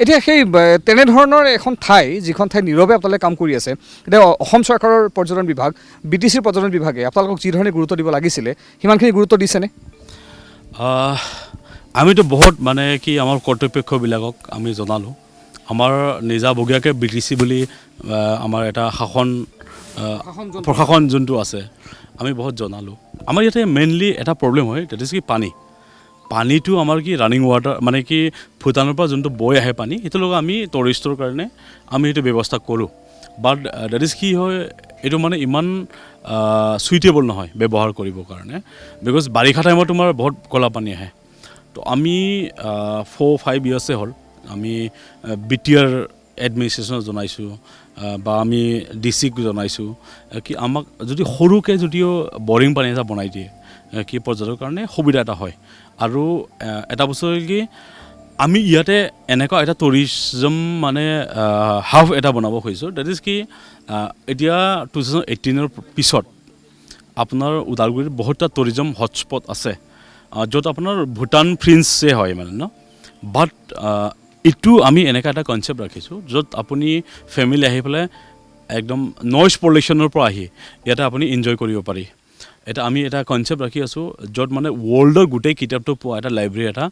Speaker 1: এতিয়া সেই তেনেধৰণৰ এখন ঠাই যিখন ঠাই নীৰৱে আপোনালোকে কাম কৰি আছে এতিয়া অসম চৰকাৰৰ পৰ্যটন বিভাগ BTCৰ পৰ্যটন বিভাগে আপোনালোকক যি ধৰণে গুৰুত্ব দিব লাগিছিলে সিমানখিনি গুৰুত্ব দিছেনে
Speaker 4: আমিতো বহুত মানে কি আমাৰ কৰ্তৃপক্ষবিলাকক আমি জনালোঁ আমাৰ নিজাবগীয়াকৈ BTC বুলি আমাৰ এটা প্ৰশাসন যোনটো আছে আমি বহুত জনালোঁ আমাৰ ইয়াতে মেইনলি এটা প্ৰব্লেম হয় ডেট ইজ কি পানীটো আমাৰ কি ৰানিং ৱাটাৰ মানে কি ভূটানৰ পৰা যোনটো বৈ আহে পানী সেইটো লগত আমি টুৰিষ্টৰ কাৰণে আমি সেইটো ব্যৱস্থা কৰোঁ বাট ডেট ইজ কি হয় এইটো মানে ইমান চুইটেবল নহয় ব্যৱহাৰ কৰিবৰ কাৰণে বিকজ বাৰিষা টাইমত তোমাৰ বহুত ক'লা পানী আহে তো আমি 4-5 ইয়াৰ্ছে হ'ল আমি BTR এডমিনিষ্ট্ৰেশ্যনক জনাইছোঁ বা আমি DCক জনাইছোঁ কি আমাক যদি সৰুকৈ যদিও বৰিং পানী এটা বনাই দিয়ে কি পৰ্যটকৰ কাৰণে সুবিধা এটা হয় আৰু এটা বস্তু হ'ল কি আমি ইয়াতে এনেকুৱা এটা টুৰিজম মানে হাব এটা বনাব খুজিছোঁ ডেট ইজ কি এতিয়া 2018ৰ পিছত আপোনাৰ ওদালগুৰিত বহুতটা টুৰিজম হটস্পট আছে য'ত আপোনাৰ ভূটান ফ্ৰিঞ্চে হয় মানে ন বাট এইটো আমি এনেকুৱা এটা কনচেপ্ট ৰাখিছোঁ য'ত আপুনি ফেমিলি আহি পেলাই একদম নইজ পলিউশ্যনৰ পৰা আহি ইয়াতে আপুনি এনজয় কৰিব পাৰি এটা আমি এটা কনচেপ্ট ৰাখি আছোঁ য'ত মানে ৱৰ্ল্ডৰ গোটেই কিতাপটো পোৱা এটা লাইব্ৰেৰী এটা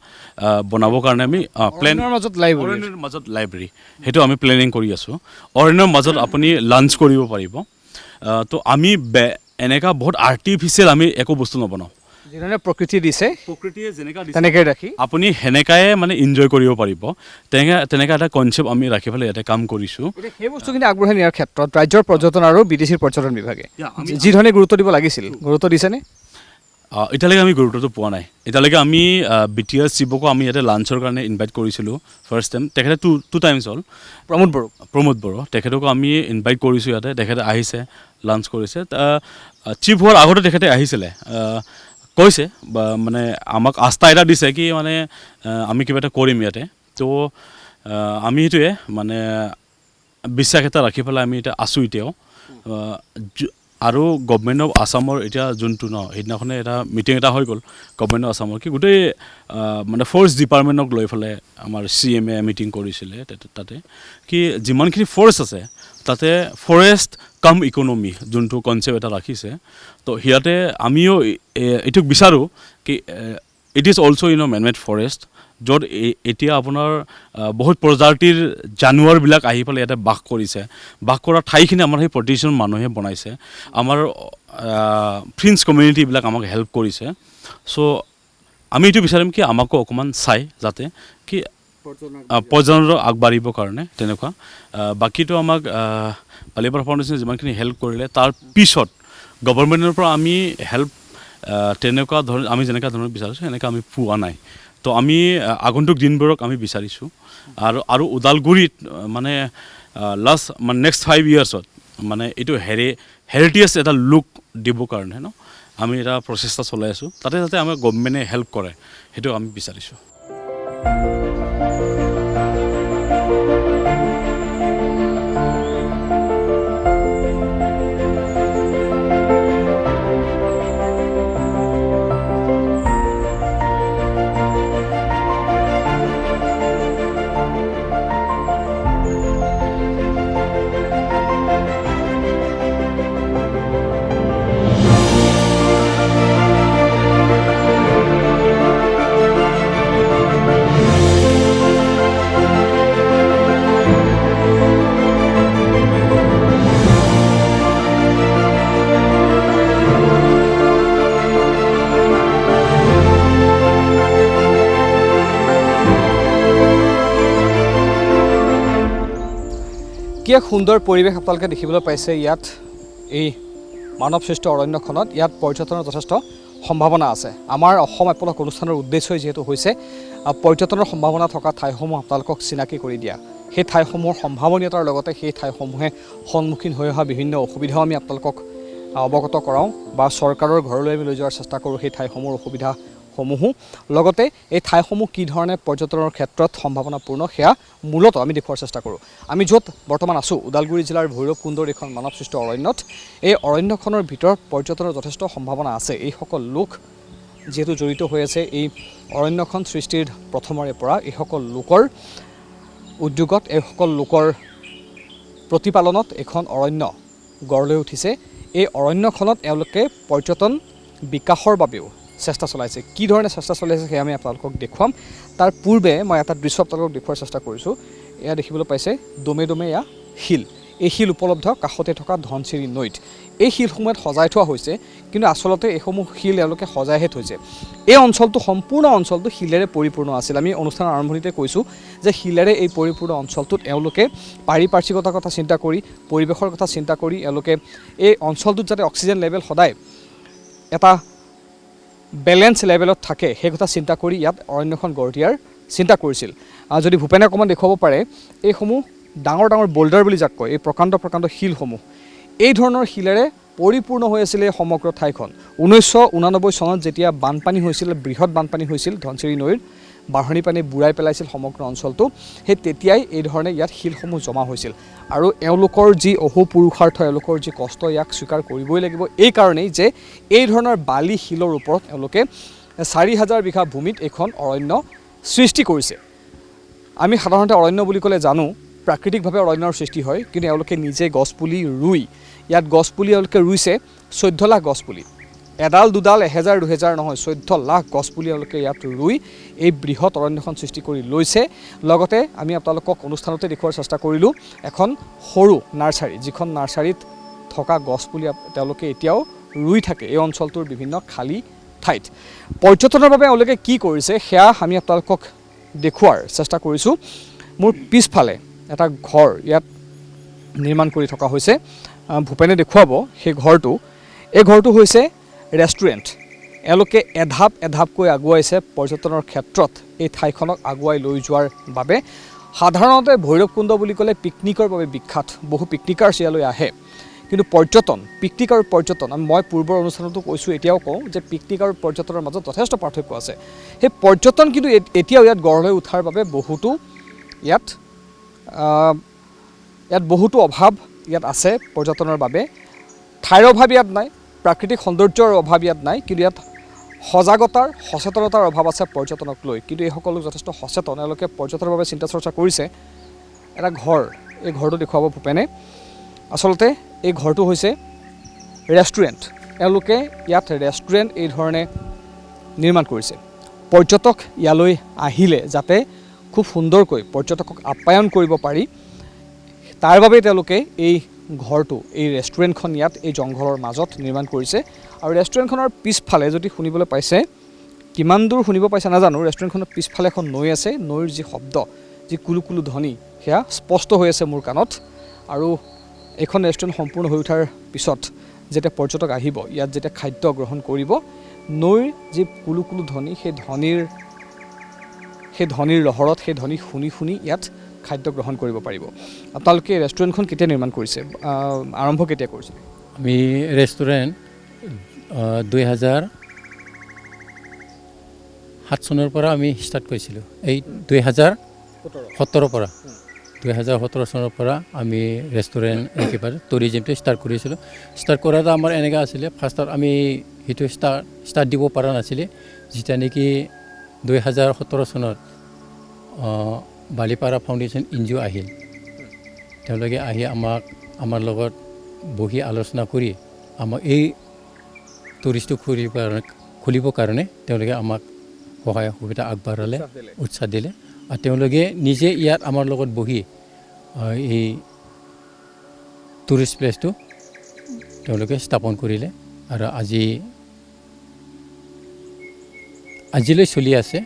Speaker 4: বনাবৰ কাৰণে আমি অৰণ্যৰ মাজত লাইব্ৰেৰী সেইটো আমি প্লেনিং কৰি আছোঁ অৰণ্যৰ মাজত আপুনি লাঞ্চ কৰিব পাৰিব তো আমি এনেকুৱা বহুত আৰ্টিফিচিয়েল আমি একো বস্তু নবনাওঁ
Speaker 1: যেনে প্ৰকৃতি দিছে
Speaker 4: প্ৰকৃতিয়ে যেনেকৈ
Speaker 1: তেনেকৈ ৰাখি
Speaker 4: আপুনি সেনেকাই মানে এনজয় কৰিব পাৰিব তেনেকৈ এটা কনচেপ্ট আমি ৰাখি পেলাই ইয়াতে কাম কৰিছোঁ
Speaker 1: সেই বস্তুখিনি আগবঢ়াই নিয়াৰ ক্ষেত্ৰত ৰাজ্যৰ পৰ্যটন আৰু BTCৰ পৰ্যটন বিভাগে যি ধৰণে গুৰুত্ব দিব লাগিছিল গুৰুত্ব দিছেনে
Speaker 4: এতিয়ালৈকে আমি গুৰুত্বটো পোৱা নাই এতিয়ালৈকে আমি BTR শিৱকো আমি ইয়াতে লাঞ্চৰ কাৰণে ইনভাইট কৰিছিলোঁ ফাৰ্ষ্ট টাইম তেখেতে টু টাইমছ হ'ল প্ৰমোদ বড়ো তেখেতকো আমি ইনভাইট কৰিছোঁ ইয়াতে তেখেতে আহিছে লাঞ্চ কৰিছে চিফ হোৱাৰ আগতে তেখেতে আহিছিলে কৈছে বা মানে আমাক আস্থা এটা দিছে কি মানে আমি কিবা এটা কৰিম ইয়াতে তো আমি সেইটোৱে মানে বিশ্বাস এটা ৰাখি পেলাই আমি এতিয়া আছোঁ এতিয়াও আৰু গভৰ্ণমেণ্ট অফ আছামৰ এতিয়া যোনটো ন সেইদিনাখনে এটা মিটিং এটা হৈ গ'ল গভৰ্ণমেণ্ট অফ আছামৰ কি গোটেই মানে ফৰেষ্ট ডিপাৰ্টমেণ্টক লৈ পেলাই আমাৰ CMA মিটিং কৰিছিলে তাতে কি যিমানখিনি ফৰেষ্ট আছে তাতে ফৰেষ্ট কাম ইকনমি যোনটো কনচেপ্ট এটা ৰাখিছে তো সিয়াতে আমিও এইটোক বিচাৰোঁ কি it is also' manmade forest য'ত এতিয়া আপোনাৰ বহুত প্ৰজাতিৰ জানুৱাৰবিলাক আহি পেলাই ইয়াতে বাস কৰিছে বাস কৰা ঠাইখিনি আমাৰ সেই প্ৰতিজন মানুহে বনাইছে আমাৰ ফ্ৰিঞ্চ কমিউনিটিবিলাক আমাক হেল্প কৰিছে চ' আমি এইটো বিচাৰিম কি আমাকো অকণমান চাই যাতে কি পৰ্যটনত আগবাঢ়িবৰ কাৰণে তেনেকুৱা বাকীটো আমাক বালিপাৰা ফাউণ্ডেশ্যনে যিমানখিনি হেল্প কৰিলে তাৰ পিছত গভৰ্ণমেণ্টৰ পৰা আমি হেল্প তেনেকুৱা ধৰণৰ আমি যেনেকুৱা ধৰণৰ বিচাৰিছোঁ সেনেকৈ আমি পোৱা নাই তো আমি আগন্তুক দিনবোৰক আমি বিচাৰিছোঁ আৰু ওদালগুৰিত মানে লাষ্ট মানে নেক্সট 5 ইয়াৰ্ছত মানে এইটো হেৰিটেজ এটা লুক দিবৰ কাৰণে ন আমি এটা প্ৰচেষ্টা চলাই আছোঁ তাতে যাতে আমাৰ গভৰ্ণমেণ্টে হেল্প কৰে সেইটো আমি বিচাৰিছোঁ
Speaker 1: কি এক সুন্দৰ পৰিৱেশ আপোনালোকে দেখিবলৈ পাইছে ইয়াত এই মানৱসৃষ্ট অৰণ্যখনত ইয়াত পৰ্যটনৰ যথেষ্ট সম্ভাৱনা আছে আমাৰ অসম এপলক অনুষ্ঠানৰ উদ্দেশ্যই যেহেতু হৈছে পৰ্যটনৰ সম্ভাৱনা থকা ঠাইসমূহ আপোনালোকক চিনাকি কৰি দিয়া সেই ঠাইসমূহৰ সম্ভাৱনীয়তাৰ লগতে সেই ঠাইসমূহে সন্মুখীন হৈ অহা বিভিন্ন অসুবিধাও আমি আপোনালোকক অৱগত কৰাওঁ বা চৰকাৰৰ ঘৰলৈ আমি লৈ যোৱাৰ চেষ্টা কৰোঁ সেই ঠাইসমূহৰ অসুবিধাসমূহো লগতে এই ঠাইসমূহ কি ধৰণে পৰ্যটনৰ ক্ষেত্ৰত সম্ভাৱনাপূৰ্ণ সেয়া মূলতঃ আমি দেখুৱাৰ চেষ্টা কৰোঁ আমি য'ত বৰ্তমান আছোঁ ওদালগুৰি জিলাৰ ভৈৰৱকুণ্ডৰ এখন মানৱসৃষ্ট অৰণ্যত এই অৰণ্যখনৰ ভিতৰত পৰ্যটনৰ যথেষ্ট সম্ভাৱনা আছে এইসকল লোক যেহেতু জড়িত হৈ আছে এই অৰণ্যখন সৃষ্টিৰ প্ৰথমৰে পৰা এইসকল লোকৰ উদ্যোগত এইসকল লোকৰ প্ৰতিপালনত এখন অৰণ্য গঢ় লৈ উঠিছে এই অৰণ্যখনত এওঁলোকে পৰ্যটন বিকাশৰ বাবেও চেষ্টা চলাইছে কি ধৰণে চেষ্টা চলাইছে সেয়া আমি আপোনালোকক দেখুৱাম তাৰ পূৰ্বে মই এটা দৃশ্য আপোনালোকক দেখুৱাৰ চেষ্টা কৰিছোঁ এয়া দেখিবলৈ পাইছে দমে দমে এয়া শিল এই শিল উপলব্ধ কাষতে থকা ধনচিৰি নৈত এই শিলসমূহত সজাই থোৱা হৈছে কিন্তু আচলতে এইসমূহ শিল এওঁলোকে সজাইহে থৈছে এই অঞ্চলটো সম্পূৰ্ণ অঞ্চলটো শিলেৰে পৰিপূৰ্ণ আছিল আমি অনুষ্ঠানৰ আৰম্ভণিতে কৈছোঁ যে শিলেৰে এই পৰিপূৰ্ণ অঞ্চলটোত এওঁলোকে পাৰিপাৰ্শ্বিকতাৰ কথা চিন্তা কৰি পৰিৱেশৰ কথা চিন্তা কৰি এওঁলোকে এই অঞ্চলটোত যাতে অক্সিজেন লেভেল সদায় এটা বেলেঞ্চ লেভেলত থাকে সেই কথা চিন্তা কৰি ইয়াত অৰণ্যখন গঢ় দিয়াৰ চিন্তা কৰিছিল যদি ভূপেনে অকণমান দেখুৱাব পাৰে এইসমূহ ডাঙৰ ডাঙৰ বোল্ডাৰ বুলি যাক কয় এই প্ৰকাণ্ড প্ৰকাণ্ড শিলসমূহ এই ধৰণৰ শিলেৰে পৰিপূৰ্ণ হৈ আছিল এই সমগ্ৰ ঠাইখন 1989 চনত যেতিয়া বানপানী হৈছিল বৃহৎ বানপানী হৈছিল ধনচিৰি নৈৰ বাঢ়নি পানী বুঢ়াই পেলাইছিল সমগ্ৰ অঞ্চলটো সেই তেতিয়াই এই ধৰণে ইয়াত শিলসমূহ জমা হৈছিল আৰু এওঁলোকৰ যি অহোপুৰুষাৰ্থ এওঁলোকৰ যি কষ্ট ইয়াক স্বীকাৰ কৰিবই লাগিব এই কাৰণেই যে এই ধৰণৰ বালি শিলৰ ওপৰত এওঁলোকে 4000 বিঘা ভূমিত এখন অৰণ্য সৃষ্টি কৰিছে আমি সাধাৰণতে অৰণ্য বুলি ক'লে জানো প্ৰাকৃতিকভাৱে অৰণ্যৰ সৃষ্টি হয় কিন্তু এওঁলোকে নিজে গছপুলি ৰুই ইয়াত গছপুলি এওঁলোকে ৰুইছে 14 লাখ গছপুলি এডাল দুডাল 1000 2000 নহয় 14 লাখ গছপুলি এওঁলোকে ইয়াত ৰুই এই বৃহৎ অৰণ্যখন সৃষ্টি কৰি লৈছে লগতে আমি আপোনালোকক অনুষ্ঠানতে দেখুৱাৰ চেষ্টা কৰিলোঁ এখন সৰু নাৰ্চাৰী যিখন নাৰ্চাৰীত থকা গছপুলি তেওঁলোকে এতিয়াও ৰুই থাকে এই অঞ্চলটোৰ বিভিন্ন খালী ঠাইত পৰ্যটনৰ বাবে এওঁলোকে কি কৰিছে সেয়া আমি আপোনালোকক দেখুৱাৰ চেষ্টা কৰিছোঁ মোৰ পিছফালে এটা ঘৰ ইয়াত নিৰ্মাণ কৰি থকা হৈছে ভূপেনে দেখুৱাব সেই ঘৰটো এই ঘৰটো হৈছে ৰেষ্টুৰেণ্ট এওঁলোকে এধাপ এধাপকৈ আগুৱাইছে পৰ্যটনৰ ক্ষেত্ৰত এই ঠাইখনক আগুৱাই লৈ যোৱাৰ বাবে সাধাৰণতে ভৈৰৱকুণ্ড বুলি ক'লে পিকনিকৰ বাবে বিখ্যাত বহু পিকনিকাৰ্ছ ইয়ালৈ আহে কিন্তু পৰ্যটন পিকনিক আৰু পৰ্যটন মই পূৰ্বৰ অনুষ্ঠানতো কৈছোঁ এতিয়াও কওঁ যে পিকনিক আৰু পৰ্যটনৰ মাজত যথেষ্ট পাৰ্থক্য আছে সেই পৰ্যটন কিন্তু এতিয়াও ইয়াত গঢ় লৈ উঠাৰ বাবে বহুতো ইয়াত বহুতো অভাৱ ইয়াত আছে পৰ্যটনৰ বাবে ঠাইৰ অভাৱ ইয়াত নাই প্ৰাকৃতিক সৌন্দৰ্যৰ অভাৱ ইয়াত নাই কিন্তু ইয়াত সজাগতাৰ সচেতনতাৰ অভাৱ আছে পৰ্যটনক লৈ কিন্তু এইসকলো যথেষ্ট সচেতন এওঁলোকে পৰ্যটনৰ বাবে চিন্তা চৰ্চা কৰিছে এটা ঘৰ এই ঘৰটো দেখুৱাব ভূপেনে আচলতে এই ঘৰটো হৈছে ৰেষ্টুৰেণ্ট এওঁলোকে ইয়াত ৰেষ্টুৰেণ্ট এই ধৰণে নিৰ্মাণ কৰিছে পৰ্যটক ইয়ালৈ আহিলে যাতে খুব সুন্দৰকৈ পৰ্যটকক আপ্যায়ন কৰিব পাৰি তাৰ বাবে তেওঁলোকে এই ঘৰটো এই ৰেষ্টুৰেণ্টখন ইয়াত এই জংঘলৰ মাজত নিৰ্মাণ কৰিছে আৰু ৰেষ্টুৰেণ্টখনৰ পিছফালে যদি শুনিবলৈ পাইছে কিমান দূৰ শুনিব পাইছে নাজানো ৰেষ্টুৰেণ্টখনৰ পিছফালে এখন নৈ আছে নৈৰ যি শব্দ যি কুলু কুলু ধ্বনি সেয়া স্পষ্ট হৈ আছে মোৰ কাণত আৰু এইখন ৰেষ্টুৰেণ্ট সম্পূৰ্ণ হৈ উঠাৰ পিছত যেতিয়া পৰ্যটক আহিব ইয়াত যেতিয়া খাদ্য গ্ৰহণ কৰিব নৈৰ যি কুলু কুলু ধ্বনি সেই ধ্বনিৰ লহৰত সেই ধ্বনি শুনি শুনি ইয়াত খাদ্য গ্ৰহণ কৰিব পাৰিব আপোনালোকে ৰেষ্টুৰেণ্টখন কেতিয়া নিৰ্মাণ কৰিছে আৰম্ভ কেতিয়া কৰিছে
Speaker 2: আমি ৰেষ্টুৰেণ্ট 2007 চনৰ পৰা আমি ষ্টাৰ্ট কৰিছিলোঁ এই 2017 পৰা 2017 চনৰ পৰা আমি ৰেষ্টুৰেণ্ট একেবাৰে টুৰিজিমটো ষ্টাৰ্ট কৰিছিলোঁ ষ্টাৰ্ট কৰাটো আমাৰ এনেকুৱা আছিলে ফাৰ্ষ্টত আমি সেইটো ষ্টাৰ্ট দিব পৰা নাছিলে যেতিয়া নেকি 2017 চনত বালিপাৰা ফাউণ্ডেশ্যন NGO আহিল তেওঁলোকে আহি আমাৰ লগত বহি আলোচনা কৰি আমাক এই টুৰিষ্টটো খুলিবৰ কাৰণে তেওঁলোকে আমাক সহায় সুবিধা আগবঢ়ালে উৎসাহ দিলে আৰু তেওঁলোকে নিজে ইয়াত আমাৰ লগত বহি এই টুৰিষ্ট প্লেচটো তেওঁলোকে স্থাপন কৰিলে আৰু আজিলৈ চলি আছে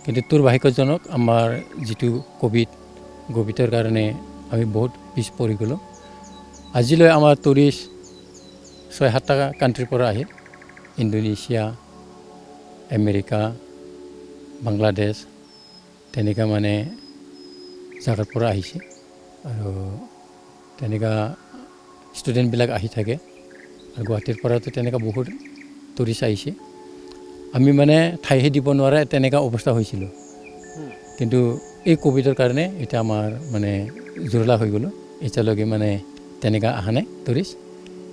Speaker 2: কিন্তু দুৰ্ভাগ্যজনক আমাৰ যিটো ক'ভিডৰ কাৰণে আমি বহুত পিছ পৰি গ'লোঁ আজিলৈ আমাৰ টুৰিষ্ট 6-7টা কাণ্ট্ৰিৰ পৰা আহিল ইণ্ডোনেছিয়া আমেৰিকা বাংলাদেশ তেনেকুৱা মানে জাগাৰ পৰা আহিছে আৰু তেনেকুৱা ষ্টুডেণ্টবিলাক আহি থাকে আৰু গুৱাহাটীৰ পৰাতো তেনেকুৱা বহুত টুৰিষ্ট আহিছে আমি মানে ঠাইহে দিব নোৱাৰা তেনেকুৱা অৱস্থা হৈছিলোঁ কিন্তু এই কোভিডৰ কাৰণে এতিয়া আমাৰ মানে জুৰুলা হৈ গ'লোঁ এতিয়ালৈকে মানে তেনেকুৱা অহা নাই টুৰিষ্ট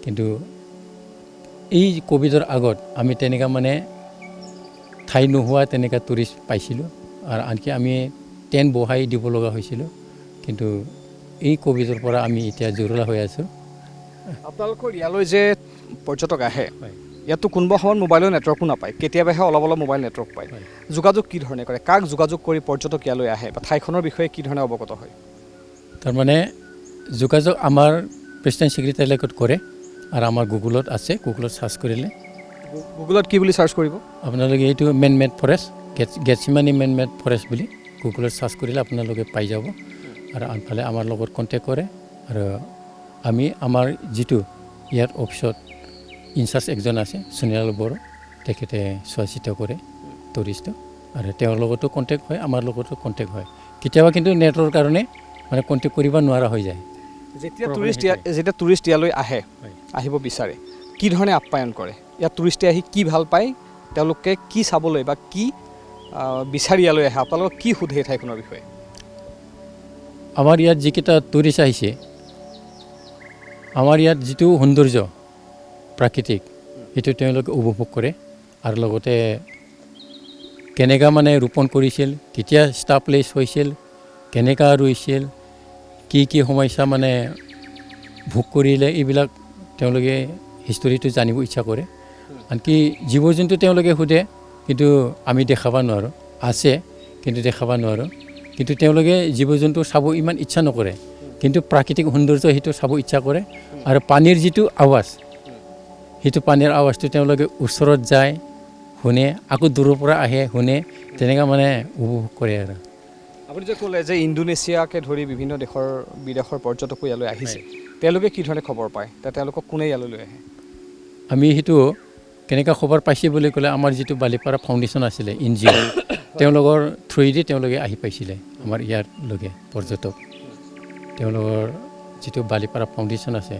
Speaker 2: কিন্তু এই কোভিডৰ আগত আমি তেনেকুৱা মানে ঠাই নোহোৱা তেনেকুৱা টুৰিষ্ট পাইছিলোঁ আৰু আনকি আমি টেণ্ট বহাই দিব লগা হৈছিলোঁ কিন্তু এই কোভিডৰ পৰা আমি এতিয়া জুৰুলা হৈ আছোঁ
Speaker 1: আপোনালোকৰ ইয়ালৈ যে পৰ্যটক আহে ইয়াততো কোনোবা সময়ত মোবাইলৰ নেটৱৰ্কো নাপায় কেতিয়াবাহে অলপ অলপ মোবাইল নেটৱৰ্ক পায় যোগাযোগ কি ধৰণে কৰে কাক যোগাযোগ কৰি পৰ্যটক ইয়ালৈ আহে বা ঠাইখনৰ বিষয়ে কি ধৰণে অৱগত হয়
Speaker 2: তাৰমানে যোগাযোগ আমাৰ প্ৰেচিডেণ্ট ছেক্ৰেটাৰীৰ লগত কৰে আৰু আমাৰ গুগলত আছে গুগলত চাৰ্চ কৰিলে
Speaker 1: গুগলত কি বুলি চাৰ্চ কৰিব
Speaker 2: আপোনালোকে এইটো মেন মেড ফৰেষ্ট গেটচিমানি মেন মেড ফৰেষ্ট বুলি গুগলত চাৰ্চ কৰিলে আপোনালোকে পাই যাব আৰু আনফালে আমাৰ লগত কণ্টেক্ট কৰে আৰু আমি আমাৰ যিটো ইয়াত অফিচত ইনচাৰ্জ একজন আছে সুনীল বড়ো তেখেতে চোৱা চিতা কৰে টুৰিষ্টক আৰু তেওঁৰ লগতো কণ্টেক্ট হয় আমাৰ লগতো কণ্টেক্ট হয় কেতিয়াবা কিন্তু নেটৰ কাৰণে মানে কণ্টেক্ট কৰিব নোৱাৰা হৈ যায়
Speaker 1: যেতিয়া টুৰিষ্ট ইয়ালৈ আহে আহিব বিচাৰে কি ধৰণে আপ্যায়ন কৰে ইয়াত টুৰিষ্টে আহি কি ভাল পায় তেওঁলোকে কি চাবলৈ বা কি বিচাৰি ইয়ালৈ আহে আপোনালোকক কি সোধে ঠাইখনৰ বিষয়ে
Speaker 2: আমাৰ ইয়াত যিকেইটা টুৰিষ্ট আহিছে আমাৰ ইয়াত যিটো সৌন্দৰ্য প্ৰাকৃতিক সেইটো তেওঁলোকে উপভোগ কৰে আৰু লগতে কেনেকুৱা মানে ৰোপণ কৰিছিল কেতিয়া ষ্টাব্লিছ হৈছিল কেনেকুৱা ৰুইছিল কি সমস্যা মানে ভোগ কৰিলে এইবিলাক তেওঁলোকে হিষ্টৰীটো জানিব ইচ্ছা কৰে আনকি জীৱ জন্তু তেওঁলোকে সোধে কিন্তু আমি দেখাব নোৱাৰোঁ আছে কিন্তু দেখাব নোৱাৰোঁ কিন্তু তেওঁলোকে জীৱ জন্তু চাব ইমান ইচ্ছা নকৰে কিন্তু প্ৰাকৃতিক সৌন্দৰ্য সেইটো চাব ইচ্ছা কৰে আৰু পানীৰ যিটো আৱাজ সেইটো পানীৰ আৱাজটো তেওঁলোকে ওচৰত যায় শুনে আকৌ দূৰৰ পৰা আহে শুনে তেনেকুৱা মানে উপভোগ কৰে আৰু
Speaker 1: আপুনি যে ক'লে যে ইণ্ডোনেছিয়াকে ধৰি বিভিন্ন বিদেশৰ পৰ্যটকো ইয়ালৈ আহিছে তেওঁলোকে কি ধৰণে খবৰ পায় তেওঁলোকক কোনে ইয়ালৈ লৈ আহে
Speaker 2: আমি সেইটো কেনেকুৱা খবৰ পাইছে বুলি ক'লে আমাৰ যিটো বালিপাৰা ফাউণ্ডেশ্যন আছিলে NGO তেওঁলোকৰ থ্ৰুৱেদি তেওঁলোকে আহি পাইছিলে আমাৰ ইয়াৰলৈকে পৰ্যটক তেওঁলোকৰ যিটো বালিপাৰা ফাউণ্ডেশ্যন আছে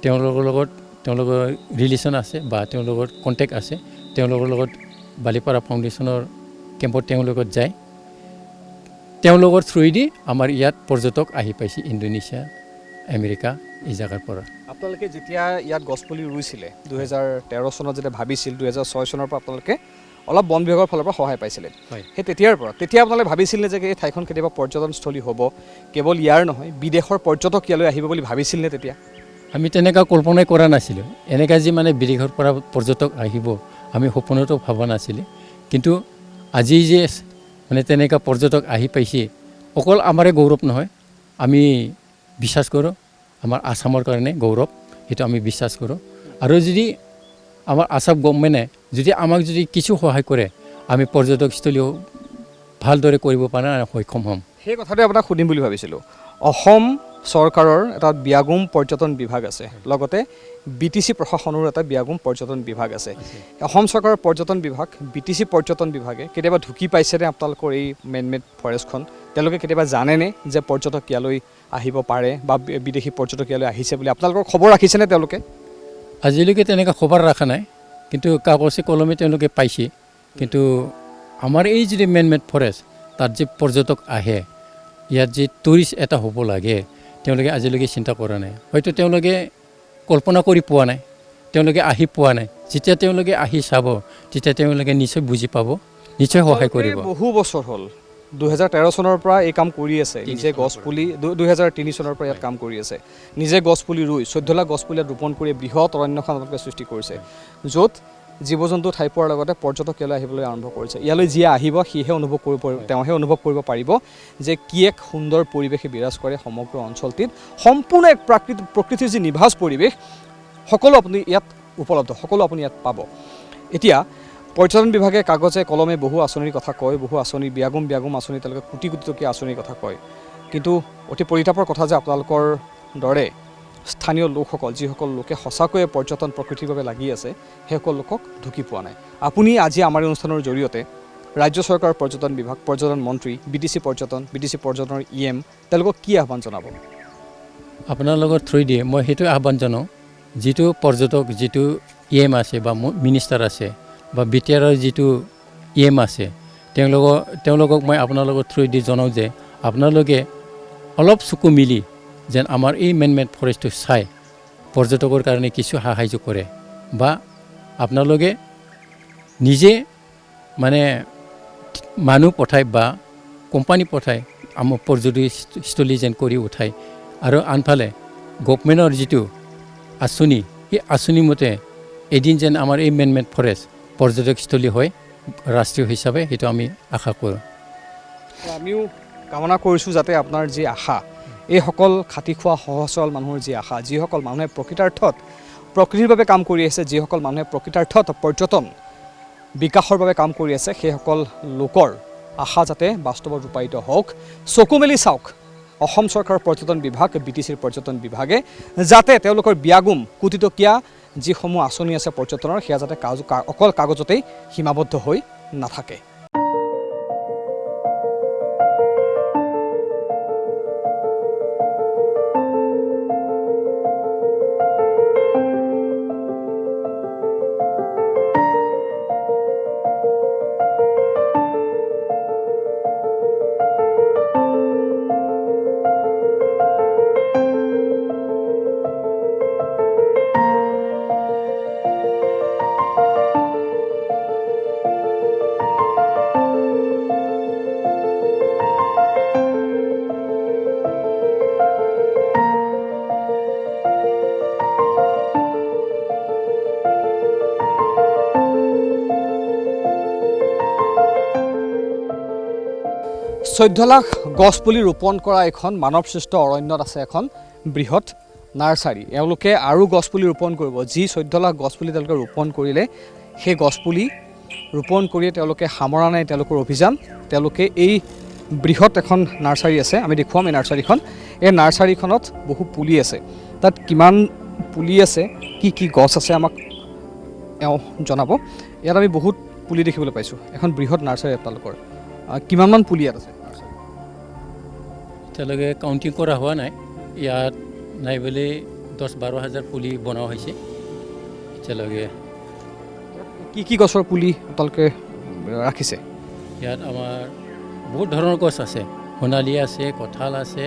Speaker 2: তেওঁলোকৰ লগত তেওঁলোকৰ ৰিলেশ্যন আছে বা তেওঁলোকৰ কণ্টেক্ট আছে তেওঁলোকৰ লগত বালিপাৰা ফাউণ্ডেশ্যনৰ কেম্পত তেওঁলোকৰ যায় তেওঁলোকৰ থ্ৰুৱেদি আমাৰ ইয়াত পৰ্যটক আহি পাইছে ইণ্ডোনেছিয়া আমেৰিকা এই জেগাৰ পৰা
Speaker 1: আপোনালোকে যেতিয়া ইয়াত গছপুলি ৰুইছিলে 2013 চনত যেতিয়া ভাবিছিল 2006 চনৰ পৰা আপোনালোকে অলপ বন বিভাগৰ ফালৰ পৰা সহায় পাইছিলে সেই তেতিয়াৰ পৰা তেতিয়া আপোনালোকে ভাবিছিলে যে এই ঠাইখন কেতিয়াবা পৰ্যটনস্থলী হ'ব কেৱল ইয়াৰ নহয় বিদেশৰ পৰ্যটক ইয়ালৈ আহিব বুলি ভাবিছিলনে তেতিয়া
Speaker 2: আমি তেনেকুৱা কল্পনাই কৰা নাছিলোঁ এনেকুৱা যি মানে বিদেশৰ পৰা পৰ্যটক আহিব আমি সপোনতো ভবা নাছিলোঁ কিন্তু আজি যে মানে তেনেকুৱা পৰ্যটক আহি পাইছে অকল আমাৰে গৌৰৱ নহয় আমি বিশ্বাস কৰোঁ আমাৰ আসামৰ কাৰণে গৌৰৱ সেইটো আমি বিশ্বাস কৰোঁ আৰু যদি আমাৰ আসাম গভৰ্ণমেণ্টে যদি আমাক যদি কিছু সহায় কৰে আমি পৰ্যটকস্থলীও ভালদৰে কৰিব পৰা সক্ষম হ'ম
Speaker 1: সেই কথাটো আপোনাক সুধিম বুলি ভাবিছিলোঁ অসম চৰকাৰৰ এটা ব্যাগুম পৰ্যটন বিভাগ আছে লগতে BTC প্ৰশাসনৰ এটা ব্যাগুম পৰ্যটন বিভাগ আছে অসম চৰকাৰৰ পৰ্যটন বিভাগ BTC পৰ্যটন বিভাগে কেতিয়াবা ঢুকি পাইছেনে আপোনালোকৰ এই মেনমেড ফৰেষ্টখন তেওঁলোকে কেতিয়াবা জানেনে যে পৰ্যটক ইয়ালৈ আহিব পাৰে বা বিদেশী পৰ্যটক ইয়ালৈ আহিছে বুলি আপোনালোকৰ খবৰ ৰাখিছেনে তেওঁলোকে
Speaker 2: আজিলৈকে তেনেকুৱা খবৰ ৰখা নাই কিন্তু কাগজে কলমে তেওঁলোকে পাইছে কিন্তু আমাৰ এই যিটো মেনমেড ফৰেষ্ট তাত যে পৰ্যটক আহে ইয়াত যে টুৰিষ্ট এটা হ'ব লাগে তেওঁলোকে আজিলৈকে চিন্তা কৰা নাই হয়তো তেওঁলোকে কল্পনা কৰি পোৱা নাই তেওঁলোকে আহি পোৱা নাই যেতিয়া তেওঁলোকে আহি চাব তেতিয়া তেওঁলোকে নিশ্চয় বুজি পাব নিশ্চয় সহায় কৰিব
Speaker 1: বহু বছৰ হ'ল 2013 চনৰ পৰা এই কাম কৰি আছে নিজে গছপুলি 2003 চনৰ পৰা ইয়াত কাম কৰি আছে নিজে গছপুলি ৰুই 14 লাখ গছপুলি ৰোপণ কৰি বৃহৎ অৰণ্যখন সৃষ্টি কৰিছে য'ত জীৱ জন্তু ঠাই পোৱাৰ লগতে পৰ্যটক ইয়ালৈ আহিবলৈ আৰম্ভ কৰিছে ইয়ালৈ যিয়ে আহিব সিহে অনুভৱ কৰিব পাৰিব যে কি এক সুন্দৰ পৰিৱেশে বিৰাজ কৰে সমগ্ৰ অঞ্চলটিত সম্পূৰ্ণ এক প্ৰকৃতিৰ যি নিভাঁজ পৰিৱেশ সকলো আপুনি ইয়াত উপলব্ধ সকলো আপুনি ইয়াত পাব এতিয়া পৰ্যটন বিভাগে কাগজে কলমে বহু আঁচনিৰ কথা কয় বহু আঁচনি ব্যাগুম আঁচনি তেওঁলোকে কোটি কোটি টকীয়া আঁচনিৰ কথা কয় কিন্তু অতি পৰিতাপৰ কথা যে আপোনালোকৰ দৰে স্থানীয় লোকসকল যিসকল লোকে সঁচাকৈয়ে পৰ্যটন প্ৰকৃতিৰ বাবে লাগি আছে সেইসকল লোকক ঢুকি পোৱা নাই। আপুনি আজি আমাৰ অনুষ্ঠানৰ জৰিয়তে ৰাজ্য চৰকাৰৰ পৰ্যটন বিভাগ, পৰ্যটন মন্ত্ৰী, BTC পৰ্যটনৰ EM তেওঁলোকক কি আহ্বান জনাব?
Speaker 2: আপোনাৰ লগত থ্ৰু দিয়ে মই সেইটো আহ্বান জনাওঁ, যিটো পৰ্যটক, যিটো EM আছে বা মিনিষ্টাৰ আছে বা BTRৰ যিটো EM আছে, তেওঁলোকক মই আপোনালোকৰ থ্ৰু দি জনাওঁ যে আপোনালোকে অলপ চকু মিলি যেন আমাৰ এই মেড ফৰেষ্টটো চাই পৰ্যটকৰ কাৰণে কিছু সাহাৰ্য কৰে, বা আপোনালোকে নিজে মানে মানুহ পঠাই বা কোম্পানী পঠাই আমাৰ পৰ্যটনস্থলী যেন কৰি উঠায়। আৰু আনফালে গভমেণ্টৰ যিটো আঁচনি, সেই আঁচনি মতে এদিন যেন আমাৰ এই মেড ফৰেষ্ট পৰ্যটকস্থলী হয় ৰাষ্ট্ৰীয় হিচাপে, সেইটো আমি আশা কৰোঁ।
Speaker 1: আমিও কামনা কৰিছোঁ যাতে আপোনাৰ যি আশা, এইসকল খাটি খোৱা সহজ সৰল মানুহৰ যি আশা, যিসকল মানুহে প্ৰকৃতাৰ্থত প্ৰকৃতিৰ বাবে কাম কৰি আছে, যিসকল মানুহে প্ৰকৃতাৰ্থত পৰ্যটন বিকাশৰ বাবে কাম কৰি আছে, সেইসকল লোকৰ আশা যাতে বাস্তৱত ৰূপায়িত হওক। চকু মেলি চাওক অসম চৰকাৰৰ পৰ্যটন বিভাগ, BTCৰ পৰ্যটন বিভাগে, যাতে তেওঁলোকৰ ব্যাগুম কোটিটকীয়া যিসমূহ আঁচনি আছে পৰ্যটনৰ, সেয়া যাতে অকল কাগজতেই সীমাবদ্ধ হৈ নাথাকে। চৈধ্য লাখ গছপুলি ৰোপণ কৰা এখন মানৱসৃষ্ট অৰণ্যত আছে এখন বৃহৎ নাৰ্চাৰী। এওঁলোকে আৰু গছপুলি ৰোপণ কৰিব। যি 14 লাখ গছপুলি তেওঁলোকে ৰোপণ কৰিলে, সেই গছপুলি ৰোপণ কৰিয়ে তেওঁলোকে সামৰা নাই তেওঁলোকৰ অভিযান। তেওঁলোকে এই বৃহৎ এখন নাৰ্চাৰী আছে, আমি দেখুৱাম এই নাৰ্চাৰীখন। এই নাৰ্চাৰীখনত বহু পুলি আছে। তাত কিমান পুলি আছে, কি কি গছ আছে আমাক এওঁ জনাব। ইয়াত আমি বহুত পুলি দেখিবলৈ পাইছোঁ। এখন বৃহৎ নাৰ্চাৰী আপোনালোকৰ। কিমানমান পুলি ইয়াত আছে?
Speaker 2: এতিয়ালৈকে কাউণ্টিং কৰা হোৱা নাই। ইয়াত নাই বুলি 10-12 হাজাৰ পুলি বনোৱা হৈছে এতিয়ালৈকে।
Speaker 1: কি কি গছৰ পুলি আপোনালোকে ৰাখিছে?
Speaker 2: ইয়াত আমাৰ বহুত ধৰণৰ গছ আছে। সোণালী আছে, কঁঠাল আছে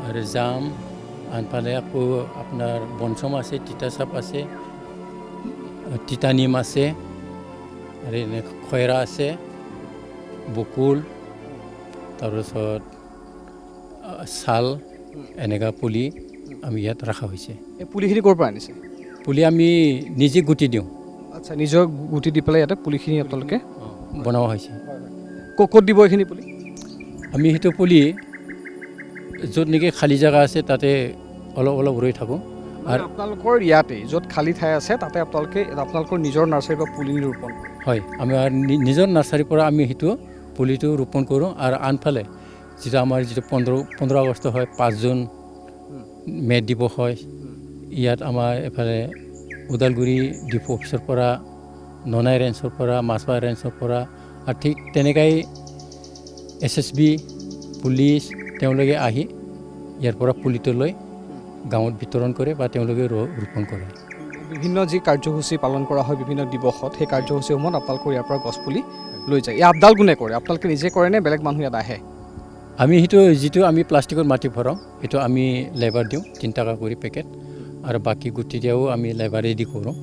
Speaker 2: আৰু জাম, আনফালে আকৌ আপোনাৰ বনচম আছে, তিতাচাপ আছে, তিতানিম আছে, আৰু এনে খৈৰা আছে, বকুল, তাৰপিছত ছাল, এনেকুৱা পুলি আমি ইয়াত ৰখা হৈছে।
Speaker 1: এই পুলিখিনি ক'ৰ পৰা আনিছে?
Speaker 2: পুলি আমি নিজে গুটি দিওঁ।
Speaker 1: আচ্ছা, নিজৰ গুটি দি পেলাই ইয়াতে পুলিখিনি আপোনালোকে
Speaker 2: বনোৱা হৈছে।
Speaker 1: ক'ত দিব এইখিনি পুলি?
Speaker 2: আমি সেইটো পুলি য'ত নেকি খালী জেগা আছে তাতে অলপ অলপ ৰুই থাকোঁ।
Speaker 1: আৰু আপোনালোকৰ ইয়াতেই য'ত খালী ঠাই আছে তাতে আপোনালোকৰ নিজৰ নাৰ্চাৰীৰ পৰা পুলি ৰোপণ কৰে? হয়,
Speaker 2: আমাৰ নিজৰ নাৰ্চাৰীৰ পৰা আমি সেইটো পুলিটো ৰোপণ কৰোঁ। আৰু আনফালে যিটো আমাৰ যিটো 15 আগষ্ট হয়, 5 জুন মে' দিৱস হয়, ইয়াত আমাৰ এফালে ওদালগুৰি ডিপু অফিচৰ পৰা, ননাই ৰেঞ্চৰ পৰা, মাছবাৰ ৰেঞ্চৰ পৰা, আৰু ঠিক তেনেকাই SSB, পুলিচ তেওঁলোকে আহি ইয়াৰ পৰা পুলিটো লৈ গাঁৱত বিতৰণ কৰে বা তেওঁলোকে ৰোপণ কৰে।
Speaker 1: বিভিন্ন যি কাৰ্যসূচী পালন কৰা হয় বিভিন্ন দিৱসত, সেই কাৰ্যসূচীসমূহত আপোনালোকৰ ইয়াৰ পৰা গছপুলি লৈ যায়। এই আপডাল কোনে কৰে? আপোনালোকে নিজে কৰে নে বেলেগ মানুহ ইয়াত আহে?
Speaker 2: আমি সেইটো যিটো আমি প্লাষ্টিকৰ মাটি ভৰাওঁ, সেইটো আমি লেবাৰ দিওঁ 3 টকা কৰি পেকেট, আৰু বাকী গুটি দিয়াও আমি লেবাৰেদি কৰোঁ।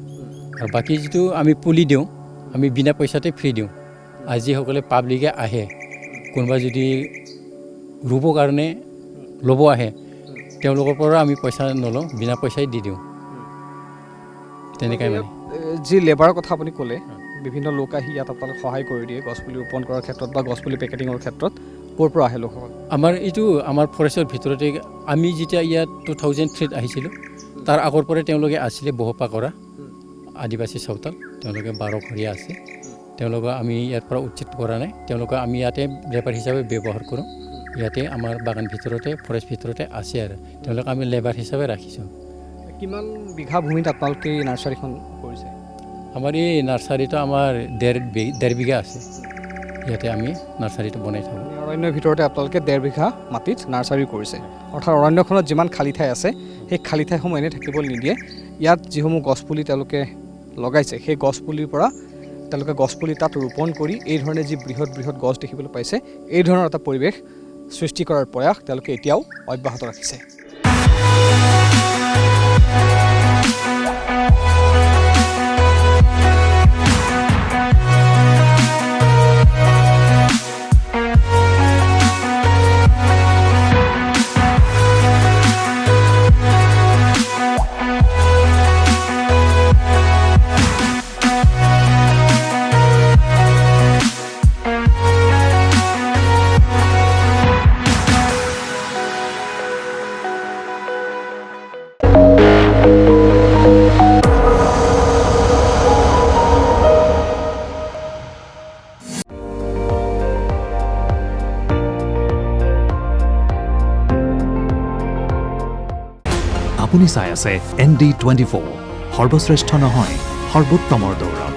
Speaker 2: আৰু বাকী যিটো আমি পুলি দিওঁ, আমি বিনা পইচাতে ফ্ৰী দিওঁ। আৰু যিসকলে পাব্লিকে আহে, কোনোবা যদি ৰুবৰ কাৰণে ল'ব আহে, তেওঁলোকৰ পৰা আমি পইচা নলওঁ, বিনা পইচাই দি দিওঁ। তেনেকৈ মানে
Speaker 1: যি লেবাৰৰ কথা আপুনি ক'লে, বিভিন্ন লোক আহি ইয়াত আপোনালোক সহায় কৰি দিয়ে গছপুলি ৰোপণ কৰাৰ ক্ষেত্ৰত বা গছপুলি পেকেটিঙৰ ক্ষেত্ৰত। ক'ৰ পৰা আহে লোকসকল?
Speaker 2: আমাৰ ফৰেষ্টৰ ভিতৰতে আমি যেতিয়া ইয়াত 2003 আহিছিলোঁ, তাৰ আগৰ পৰাই তেওঁলোকে আছিলে বহপা কৰা আদিবাসী চাওতাল, তেওঁলোকে 12 ঘৰীয়া আছে। তেওঁলোকক আমি ইয়াৰ পৰা উচ্ছেদ কৰা নাই, তেওঁলোকক আমি ইয়াতে লেবাৰ হিচাপে ব্যৱহাৰ কৰোঁ। ইয়াতে আমাৰ বাগান ভিতৰতে ফৰেষ্ট ভিতৰতে আছে আৰু তেওঁলোক আমি লেবাৰ হিচাপে ৰাখিছোঁ।
Speaker 1: কিমান বিঘা ভূমিত আপোনালোকে এই নাৰ্চাৰীখন কৰিছে?
Speaker 2: আমাৰ এই নাৰ্চাৰীটো আমাৰ ডেৰ বিঘা আছে, ইয়াতে আমি নাৰ্চাৰীটো বনাই থাকোঁ।
Speaker 1: অৰণ্যৰ ভিতৰতে আপোনালোকে 1.5 বিঘা মাটিত নাৰ্চাৰী কৰিছে, অৰ্থাৎ অৰণ্যখনত যিমান খালী ঠাই আছে সেই খালী ঠাইসমূহ এনেই থাকিবলৈ নিদিয়ে। ইয়াত যিসমূহ গছপুলি তেওঁলোকে লগাইছে সেই গছপুলিৰ পৰা তেওঁলোকে গছপুলি তাত ৰোপণ কৰি এই ধৰণে যি বৃহৎ বৃহৎ গছ দেখিবলৈ পাইছে, এই ধৰণৰ এটা পৰিৱেশ সৃষ্টি কৰাৰ প্ৰয়াস তেওঁলোকে এতিয়াও অব্যাহত ৰাখিছে।
Speaker 5: আপুনি চাই আছে ND24, সৰ্বশ্ৰেষ্ঠ নহয় সৰ্বোত্তমৰ দৌৰত।